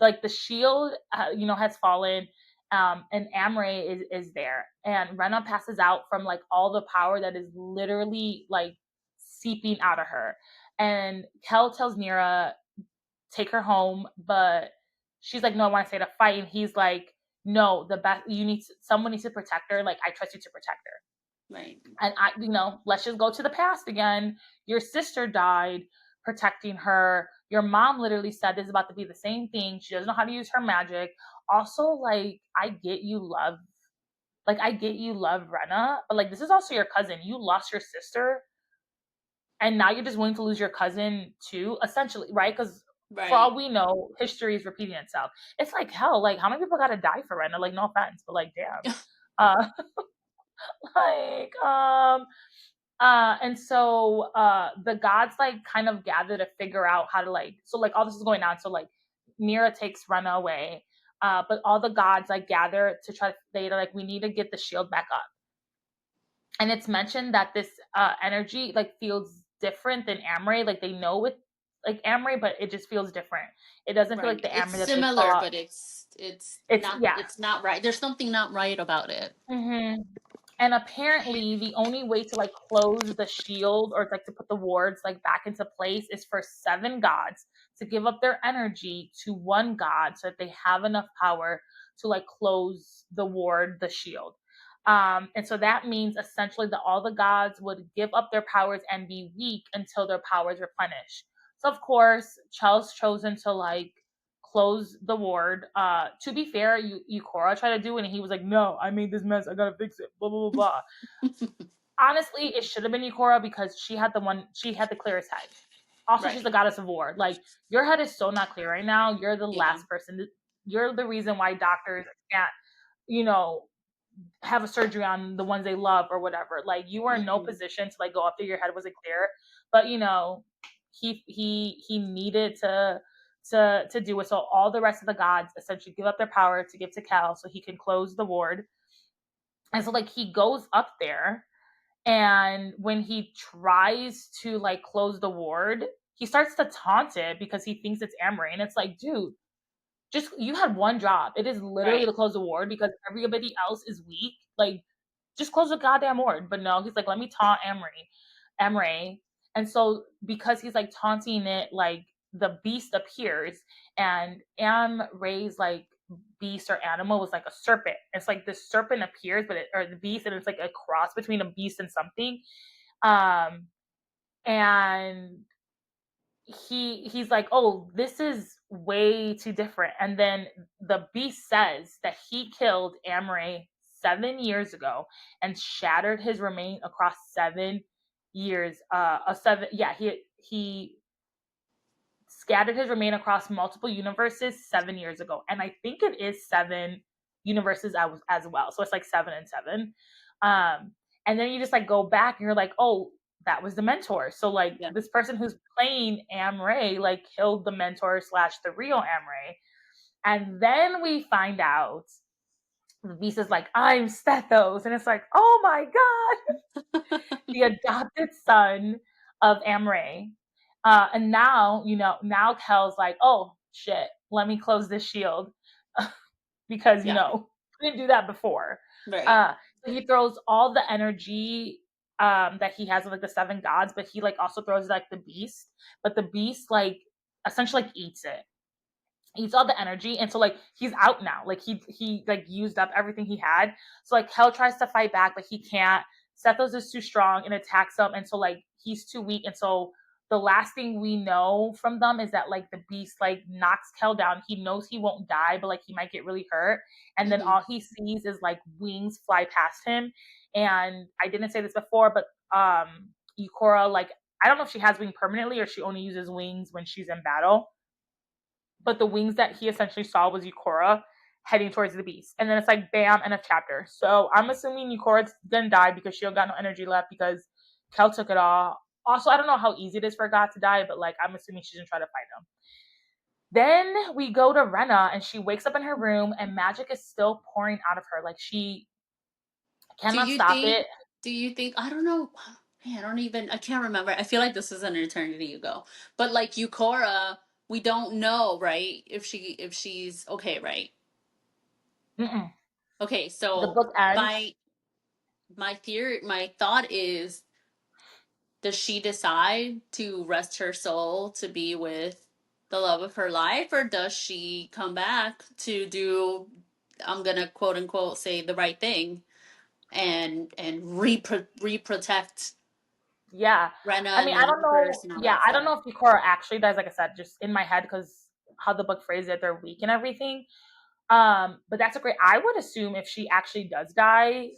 like the shield, has fallen. And Amre is there, and Rena passes out from like all the power that is literally like seeping out of her. And Kel tells Nira take her home, but she's like, no, I want to stay to fight. And he's like, no, the best someone needs to protect her. Like I trust you to protect her. Right. And let's just go to the past again. Your sister died protecting her. Your mom literally said this is about to be the same thing. She doesn't know how to use her magic. Also, like, I get you love Rena, but like, this is also your cousin. You lost your sister, and now you're just willing to lose your cousin too, essentially, right? Because for Right. all we know, history is repeating itself. It's like hell. Like, how many people gotta die for Rena? Like, no offense, but like, damn. Uh, like, and so the gods like kind of gather to figure out how to like all this is going on. So like Mira takes Rena away, but all the gods like gather to try. They're like, we need to get the shield back up. And it's mentioned that this energy like feels different than Amre. Like they know with like Amre, but it just feels different. It doesn't feel like Right. the It's Amre that they similar, fought. but it's It's not yeah. it's not right. There's something not right about it. Mm-hmm. And apparently, the only way to like close the shield or like to put the wards like back into place is for 7 gods to give up their energy to one god so that they have enough power to like close the ward, the shield. And so that means essentially that all the gods would give up their powers and be weak until their powers replenish. So of course, Chel's chosen to like close the ward. To be fair, Yukora tried to do it, and he was like, "No, I made this mess. I gotta fix it." Blah blah blah blah. Honestly, it should have been Yukora because she had the clearest head. Also, she's Right. the goddess of war. Like your head is so not clear right now. You're the Yeah. last person. You're the reason why doctors can't, you know, have a surgery on the ones they love or whatever. Like you were in no Hmm. position to like go after your head wasn't clear. But he needed to do it. So all the rest of the gods essentially give up their power to give to Cal so he can close the ward. And so like he goes up there, and when he tries to like close the ward, he starts to taunt it because he thinks it's Amory. And it's like, dude, just you had one job. It is literally Right. to close the ward because everybody else is weak. Like, just close the goddamn ward. But no, he's like, let me taunt Emery. And so because he's like taunting it, like the beast appears, and Am Ray's like beast or animal was like a serpent. It's like this serpent appears, or the beast, and it's like a cross between a beast and something. Um, and he's like, oh, this is way too different. And then the beast says that he killed Amray 7 years ago and shattered his remain across 7 years. A seven, yeah, he scattered his remain across multiple universes 7 years ago, and I think it is 7 universes as well. So it's like 7 and 7. Um, and then you just like go back and you're like, oh, that was the mentor. So like Yeah. this person who's playing Amray like killed the mentor slash the real Amray, and then we find out the beast is like, I'm Stethos, and it's like, oh my god, the adopted son of Amray. And now, now Kel's like, oh shit, let me close this shield because, Yeah. couldn't do that before. Right. Uh, so he throws all the energy that he has with like the 7 gods, but he like also throws like the beast, but the beast like essentially like eats all the energy, and so like he's out now, like he like used up everything he had. So like Hell tries to fight back, but he can't. Sethos is too strong and attacks him, and so like he's too weak, and so the last thing we know from them is that like the beast like knocks Kel down. He knows he won't die, but like he might get really hurt, and then Hmm. all he sees is like wings fly past him. And I didn't say this before, but Yukora, like, I don't know if she has wing permanently or she only uses wings when she's in battle, but the wings that he essentially saw was Yukora heading towards the beast. And then it's like bam, end of chapter. So I'm assuming Yukora's gonna die because she don't got no energy left because Kel took it all. Also, I don't know how easy it is for a god to die, but like I'm assuming she's gonna try to fight him. Then we go to Rena, and she wakes up in her room and magic is still pouring out of her. Like she Do cannot you stop think? it. Do you think? I don't know. Man, I can't remember. I feel like this is an eternity ago. But like Yukora, we don't know, right? If she's okay, right? Mm-mm. Okay, The so book ends. my my thought is, does she decide to rest her soul to be with the love of her life, or does she come back to do, I'm gonna quote unquote say the right thing, and reprotect Yeah. Rena I and mean, the I don't universe know. and all Yeah, that I don't stuff? know if Picora actually does, like I said, just in my head, because how the book phrased it, they're weak and everything. But that's a great, I would assume if she actually does die,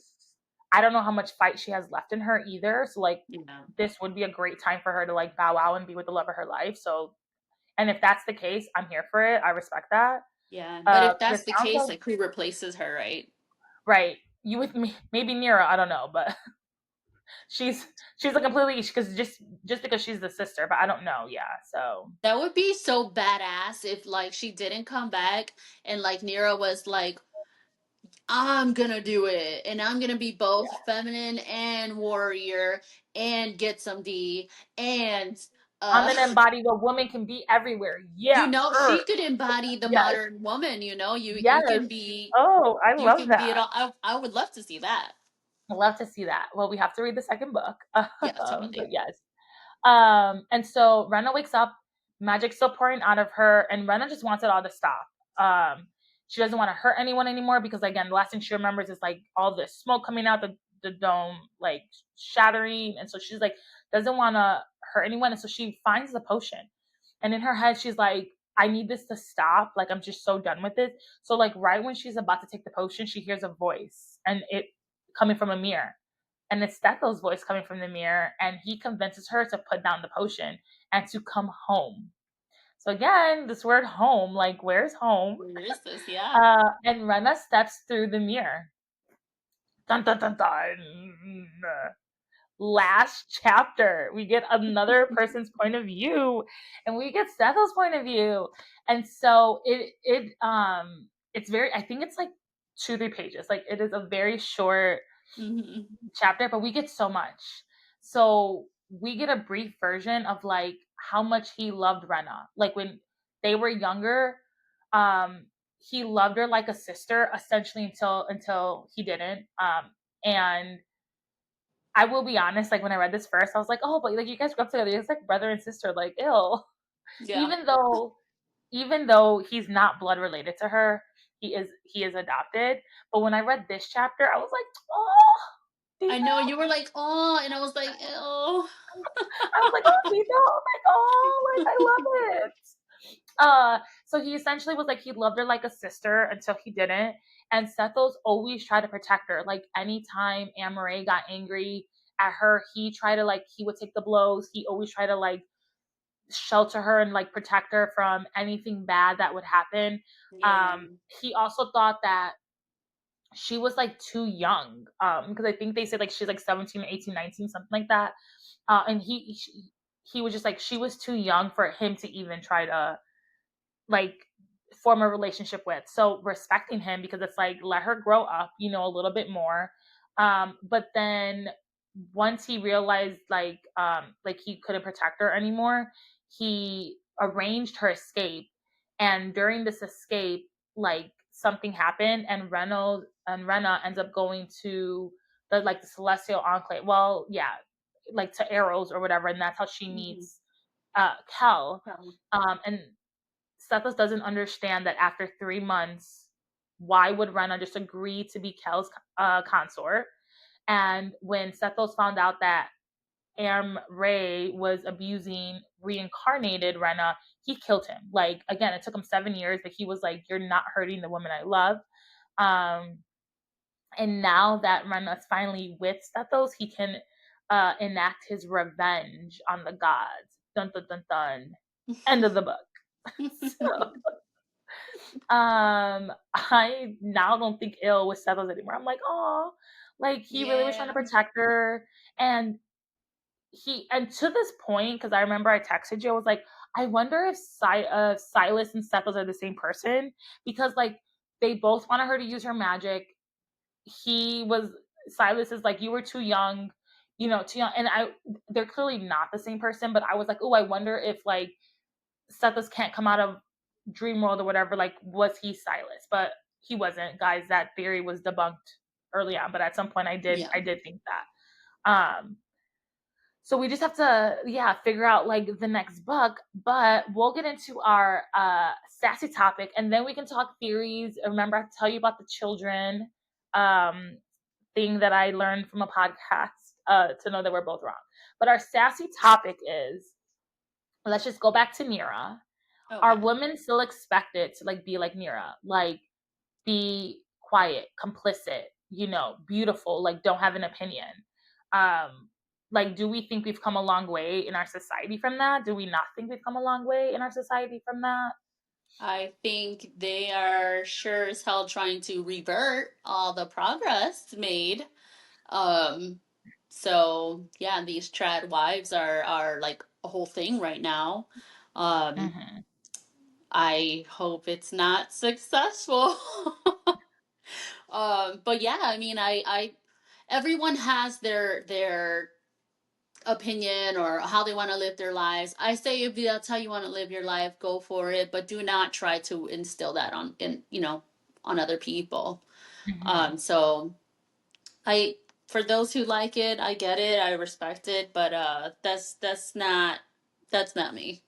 I don't know how much fight she has left in her either. So like Yeah. this would be a great time for her to like bow out and be with the love of her life. So and if that's the case, I'm here for it. I respect that. Yeah, but if 'Cause that's it the sounds case, like like who replaces her, right? right. You with me maybe Nira, I don't know, but she's she's a completely because just because she's the sister, but I don't know. Yeah. So That would be so badass if like she didn't come back and like Nira was like, I'm gonna do it and I'm gonna be both feminine and warrior and get some D and I'm uh gonna embody what woman can be everywhere. Yeah. she could embody the Yes. modern woman, Yes. Oh, I you love can be it that. all. I would love to see that. I love to see that. Well, we have to read the second book. Yeah, But totally. yes. And so Rena wakes up, magic still pouring out of her, and Rena just wants it all to stop. Um, she doesn't want to hurt anyone anymore because again, the last thing she remembers is like all the smoke coming out the dome, like shattering, and so she's like doesn't want to hurt anyone, and so she finds the potion, and in her head she's like, I need this to stop. Like I'm just so done with it. So like right when she's about to take the potion, she hears a voice, and it coming from a mirror, and it's Stethos's voice coming from the mirror, and he convinces her to put down the potion and to come home. So again, this word home, like where's home? Where is this? Yeah. And Rena steps through the mirror. Dun dun dun dun. Last chapter, we get another person's point of view, and we get Stethos's point of view, and so it's very. I think it's like 2-3 pages. Like it is a very short Hmm. chapter, but we get so much. So we get a brief version of like how much he loved Rena. Like when they were younger, he loved her like a sister, essentially until he didn't. And I will be honest, like when I read this first, I was like, oh, but like you guys grew up together. It's like brother and sister, like ill. Yeah. Even though even though he's not blood related to her, he is adopted. But when I read this chapter, I was like, oh, I Dino. know you were like, oh, and I was like, oh. I was like, oh, Dino, like, oh, like I love it. So he essentially was like he loved her like a sister until he didn't. And Sethos always tried to protect her. Like anytime Amaray got angry at her, he would take the blows. He always tried to like shelter her and like protect her from anything bad that would happen. Yeah. He also thought that she was like too young. Because I think they said like she's like 17, 18, 19, something like that. And he was just like she was too young for him to even try to like form a relationship with. So respecting him because it's like let her grow up, a little bit more. But then once he realized like he couldn't protect her anymore, he arranged her escape. And during this escape, like something happened and Rena ends up going to the celestial enclave. Well, yeah, like to Arrows or whatever, and that's how she Hmm. meets Kel. So, And Sethos doesn't understand that after 3 months, why would Rena just agree to be Kel's consort? And when Sethos found out that Ray was abusing reincarnated Rena, he killed him. Like again, it took him 7 years, but he was like, "You're not hurting the woman I love." Um, and now that Rena's finally with Sethos, he can enact his revenge on the gods. Dun dun dun dun. End of the book. So I now don't think ill with Sethos anymore. I'm like, oh, like he really was trying to yeah. protect her, and to this point, because I remember I texted you, I was like, I wonder if Silas and Sethos are the same person because like they both wanted her to use her magic. He was Silas is like, you were too young. you know, too young. And they're clearly not the same person, but I was like, oh, I wonder if like Sethos can't come out of Dream World or whatever. Like, was he Silas? But he wasn't, guys. That theory was debunked early on. But at some point, Yeah. I did think that. So we just have to, yeah, figure out like the next book. But we'll get into our sassy topic, and then we can talk theories. Remember, I tell you about the children um, thing that I learned from a podcast to know that we're both wrong. But our sassy topic is, let's just go back to Nira. Are Okay. women still expected to like be like Nira, like be quiet, complicit, you know, beautiful, like don't have an opinion? Um, like, do we think we've come a long way in our society from that? Do we not think we've come a long way in our society from that? I think they are sure as hell trying to revert all the progress made. Um, so yeah, these trad wives are like a whole thing right now. Um, Mm-hmm. I hope it's not successful. But yeah, I mean, everyone has their opinion or how they want to live their lives. I say if that's how you want to live your life, go for it, but do not try to instill that on other people. Mm-hmm. So I for those who like it, I get it, I respect it, but that's not me,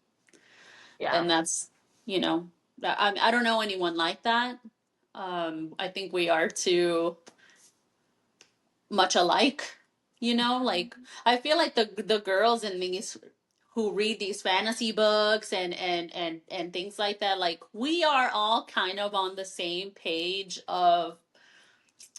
Yeah. and that's you know I don't know anyone like that. I think we are too much alike. Like I feel like the girls in these who read these fantasy books and things like that, like we are all kind of on the same page of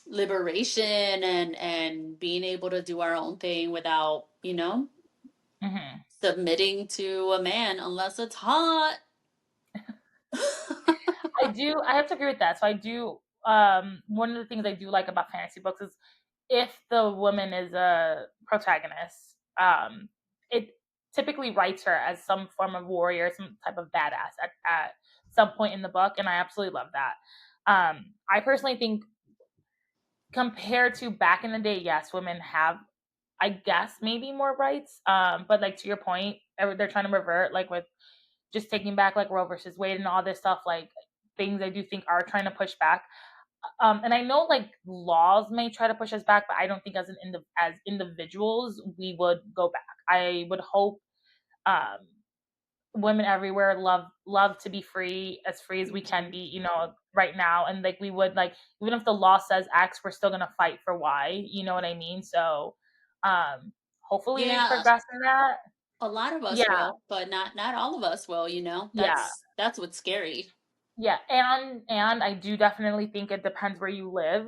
liberation and being able to do our own thing without, Mm-hmm. submitting to a man unless it's hot. I have to agree with that. So I do, one of the things I do like about fantasy books is if the woman is a protagonist, it typically writes her as some form of warrior, some type of badass at some point in the book, and I absolutely love that. I personally think compared to back in the day, yes, women have, I guess, maybe more rights. But like to your point, they're trying to revert, like with just taking back like Roe versus Wade and all this stuff, like things I do think are trying to push back. And I know like laws may try to push us back, but I don't think as individuals we would go back. I would hope um, women everywhere love to be free as we can Mhm. be, you know, right now. And like we would like, even if the law says X, we're still gonna fight for Y. You know what I mean? So hopefully we Yeah, progress in that. a lot of us Yeah, will, but not all of us will. yeah, That's what's scary. yeah. And I do definitely think it depends where you live.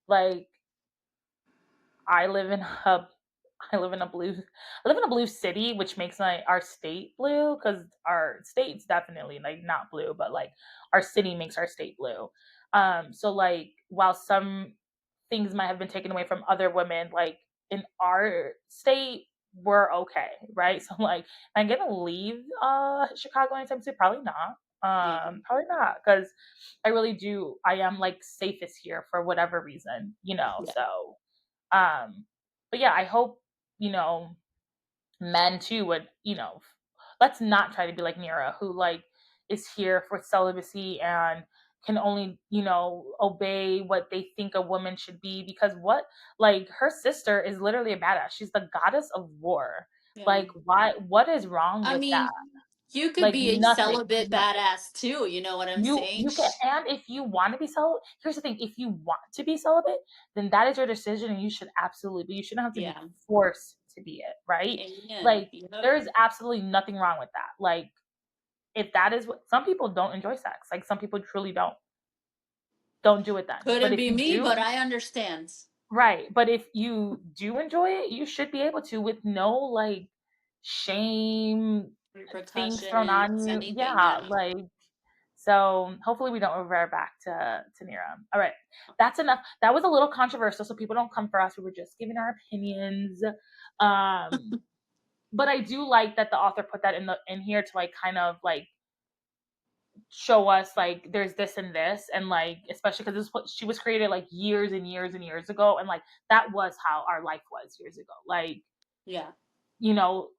Like I live in a I live in a blue I live in a blue city, which makes our state blue, because our state's definitely like not blue, but like our city makes our state blue. So like while some things might have been taken away from other women, like in our state, we're okay, right? So like, I'm gonna leave Chicago anytime soon? Probably not. Yeah, Probably not, because I am like safest here for whatever reason, you know. yeah, So but yeah, I hope, you know, men too would, you know, let's not try to be like Mira, who like is here for celibacy and can only, you know, obey what they think a woman should be, because what, like her sister is literally a badass. She's the goddess of war. yeah. Like what is wrong I with that? mean, you could Like be a nothing. celibate Nothing. badass too. You know what I'm saying? You can, and if you want to be celibate, here's the thing: if you want to be celibate, then that is your decision, and you should absolutely. But you shouldn't have to be Yeah. forced to be it, right? Amen. Like Yep. there's absolutely nothing wrong with that. Like if that is what some people don't enjoy sex, like some people truly don't do it then. But Couldn't if be you me, but do, I understand. right? But if you do enjoy it, you should be able to with no like shame things thrown on Repercussions, you. anything, Yeah, yeah. like so hopefully we don't revert back to Nira. All right, that's enough. That was a little controversial, so people don't come for us. We were just giving our opinions. Um, but I do like that the author put that in here to like kind of like show us like there's this and this, and like especially because she was created like years and years and years ago, and like that was how our life was years ago. Like, Yeah.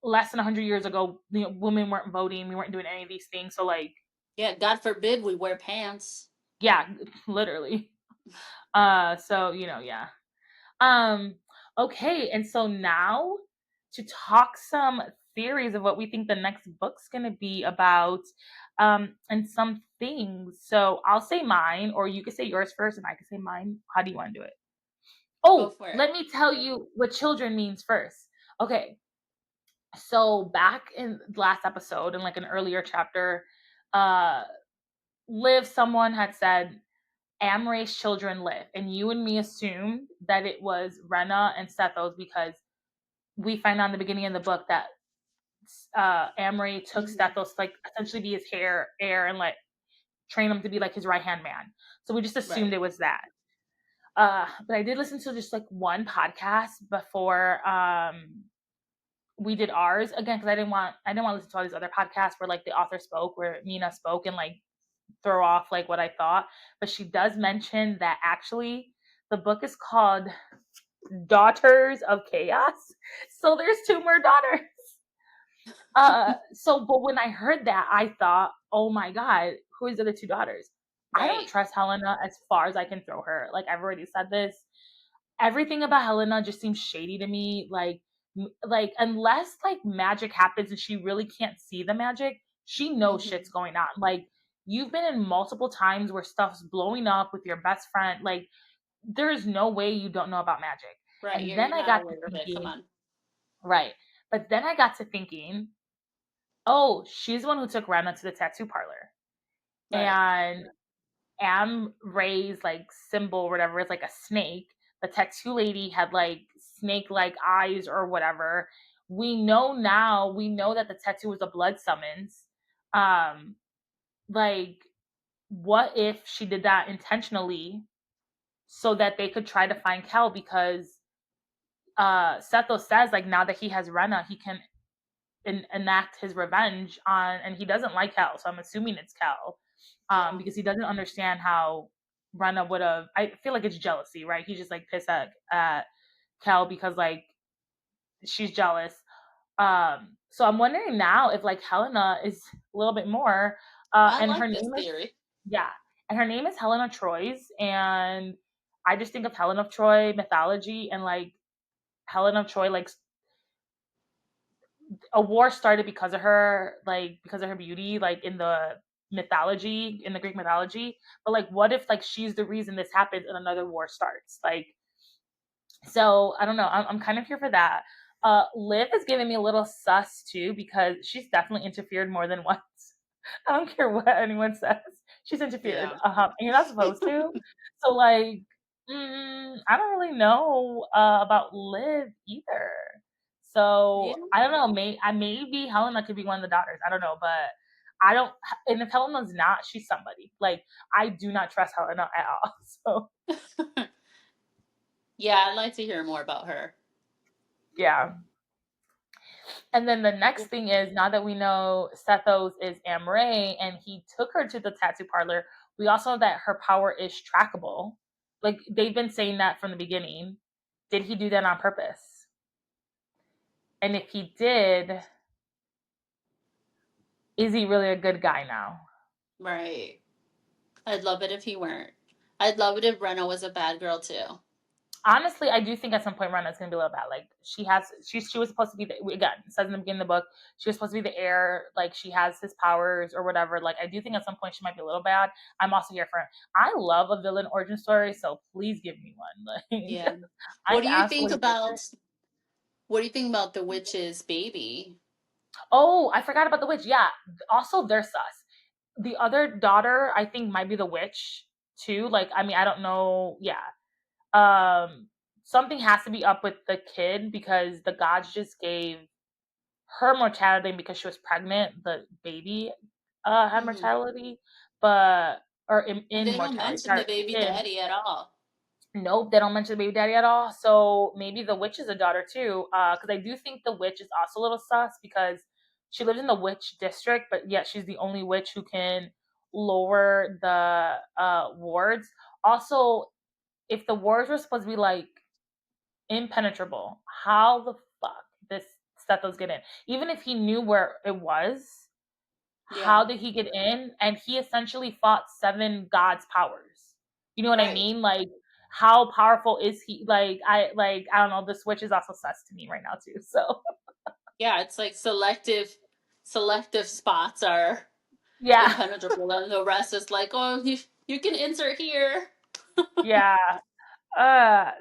less than 100 years ago, women weren't voting, we weren't doing any of these things. So like, Yeah, God forbid we wear pants. yeah, literally. So yeah. Um, okay, and so now to talk some theories of what we think the next book's gonna be about, and some things. So I'll say mine, or you can say yours first, and I can say mine. How do you want to do it? Go Oh, for it. let me tell you what children means first. Okay, so back in the last episode, in like an earlier chapter, uh, Liv, someone had said Amray's children live, and you and me assumed that it was Rena and Sethos because we find out in the beginning of the book that Amray took Hmm. Sethos to, like, essentially be his heir and like train him to be like his right hand man. So we just assumed Right. it was that. But I did listen to just like one podcast before we did ours again, because I didn't want to listen to all these other podcasts where like the author spoke, where Mina spoke and like throw off like what I thought. But she does mention that actually the book is called Daughters of Chaos. So there's two more daughters. But when I heard that, I thought, oh my God, who is the other two daughters? I don't Right. trust Helena as far as I can throw her. Like, I've already said this. Everything about Helena just seems shady to me. Like unless like magic happens and she really can't see the magic, she knows shit's Hmm. going on. Like, you've been in multiple times where stuff's blowing up with your best friend. Like, there's no way you don't know about magic. Right. And You're then I not got to aware of it. Come thinking, on. right. But then I got to thinking, oh, she's the one who took Rana to the tattoo parlor. Right. And Am Ray's like symbol or whatever is like a snake. The tattoo lady had like snake like eyes or whatever. We know that the tattoo was a blood summons. Um, like, what if she did that intentionally so that they could try to find Kel? Because Seto says like now that he has Rena, he can enact his revenge on, and he doesn't like Kel, so I'm assuming it's Kel, Yeah. because he doesn't understand how Rena would have. I feel like it's jealousy, right? He's just like pissed at Kel because like she's jealous. So I'm wondering now if like Helena is a little bit more, I and her like this name is, theory. yeah, and her name is Helena Troyes, and I just think of Helen of Troy mythology and like Helen of Troy, like a war started because of her, like because of her beauty, like in the mythology, in the Greek mythology. But like, what if like she's the reason this happens and another war starts? Like, so I don't know. I'm kind of here for that. Liv is giving me a little sus too because she's definitely interfered more than once. I don't care what anyone says. She's interfered. Yeah. And you're not supposed to. So like, I don't really know about Liv either. Yeah. So I don't know. Maybe Helena could be one of the daughters. I don't know, but I don't. And if Helena's not, she's somebody. Like, I do not trust Helena at all. So Yeah, I'd like to hear more about her. yeah. And then the next thing is, now that we know Sethos is Amray and he took her to the tattoo parlor, we also know that her power is trackable. Like, they've been saying that from the beginning. Did he do that on purpose? And if he did, is he really a good guy now? Right. I'd love it if he weren't. I'd love it if Brenna was a bad girl too. Honestly, I do think at some point Rena's gonna be a little bad. Like, she was supposed to be again, it says in the beginning of the book, she was supposed to be the heir, like she has his powers or whatever. Like, I do think at some point she might be a little bad. I'm also here for it. I love a villain origin story, so please give me one. Like, Yeah. What I'm do you think absolutely here for about it. what do you think about the witch's baby? Oh, I forgot about the witch. Yeah. Also, they're sus. The other daughter, I think, might be the witch too. Like, I mean, I don't know. Yeah. Something has to be up with the kid because the gods just gave her mortality because she was pregnant. The baby had Hmm. mortality, but or And in they don't mortality. mention the Sorry, baby in daddy at all. nope, they don't mention the baby daddy at all. So maybe the witch is a daughter too. Because I do think the witch is also a little sus because she lives in the witch district, but yet she's the only witch who can lower the wards. Also, if the wards were supposed to be like impenetrable, how the fuck this Stethos get in? Even if he knew where it was, how Yeah. did he get in? And he essentially fought seven gods' powers. You know what I Right. mean? Like, how powerful is he? I don't know. The switch is also sus to me right now too. So Yeah, it's like selective spots are yeah, impenetrable, and the rest is like, oh, you can insert here. yeah.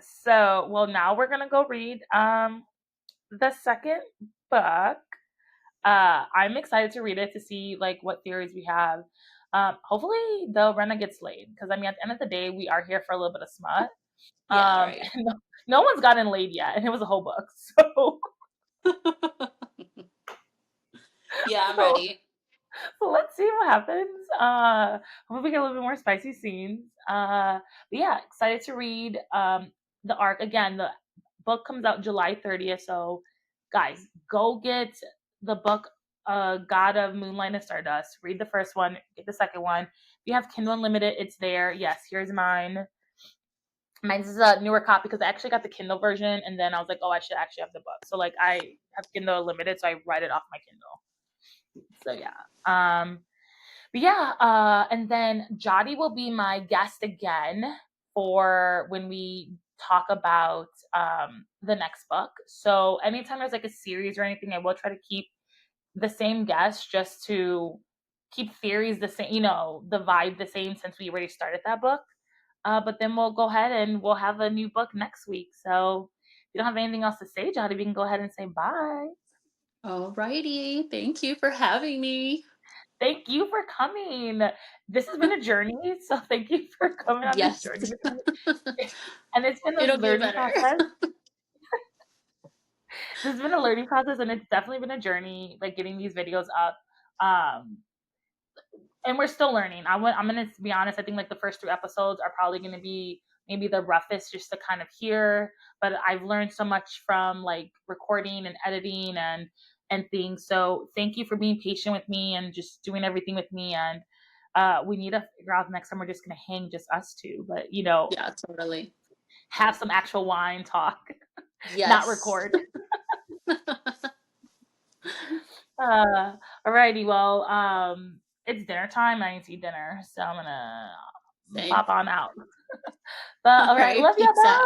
So well, now we're gonna go read the second book. I'm excited to read it to see like what theories we have. Hopefully the Renna gets laid because I mean at the end of the day we are here for a little bit of smut. Yeah, right. And no one's gotten laid yet, and it was a whole book. So Yeah, I'm so ready. so let's see what happens. Hopefully we get a little bit more spicy scenes. But yeah, excited to read the arc again. The book comes out July 30th. So guys, go get the book God of Moonlight and Stardust. Read the first one, get the second one. If you have Kindle Unlimited, it's there. Yes, here's mine. Mine's is a newer copy because I actually got the Kindle version and then I was like, oh, I should actually have the book. So like I have Kindle Unlimited, so I write it off my Kindle. So yeah. But yeah, and then Jody will be my guest again for when we talk about the next book. So anytime there's like a series or anything, I will try to keep the same guest just to keep theories the same, the vibe the same since we already started that book. But then we'll go ahead and we'll have a new book next week. So if you don't have anything else to say, Jody, we can go ahead and say bye. Alrighty. Thank you for having me. Thank you for coming. This has been a journey, so thank you for coming on this Yes. journey with me. And it's been a It'll get learning better. process. This has been a learning process, and it's definitely been a journey, like getting these videos up. Um, and we're still learning. I'm gonna be honest. I think like the first three episodes are probably gonna be maybe the roughest, just to kind of hear. But I've learned so much from like recording and editing and things. So thank you for being patient with me and just doing everything with me. And we need to figure out next time we're just gonna hang just us two. But Yeah, totally. have some actual wine talk, not Yes. record. Alrighty, well, it's dinner time. I need to eat dinner, so I'm gonna Same. pop on out. But All all right, right. love you. Peace out. Bye.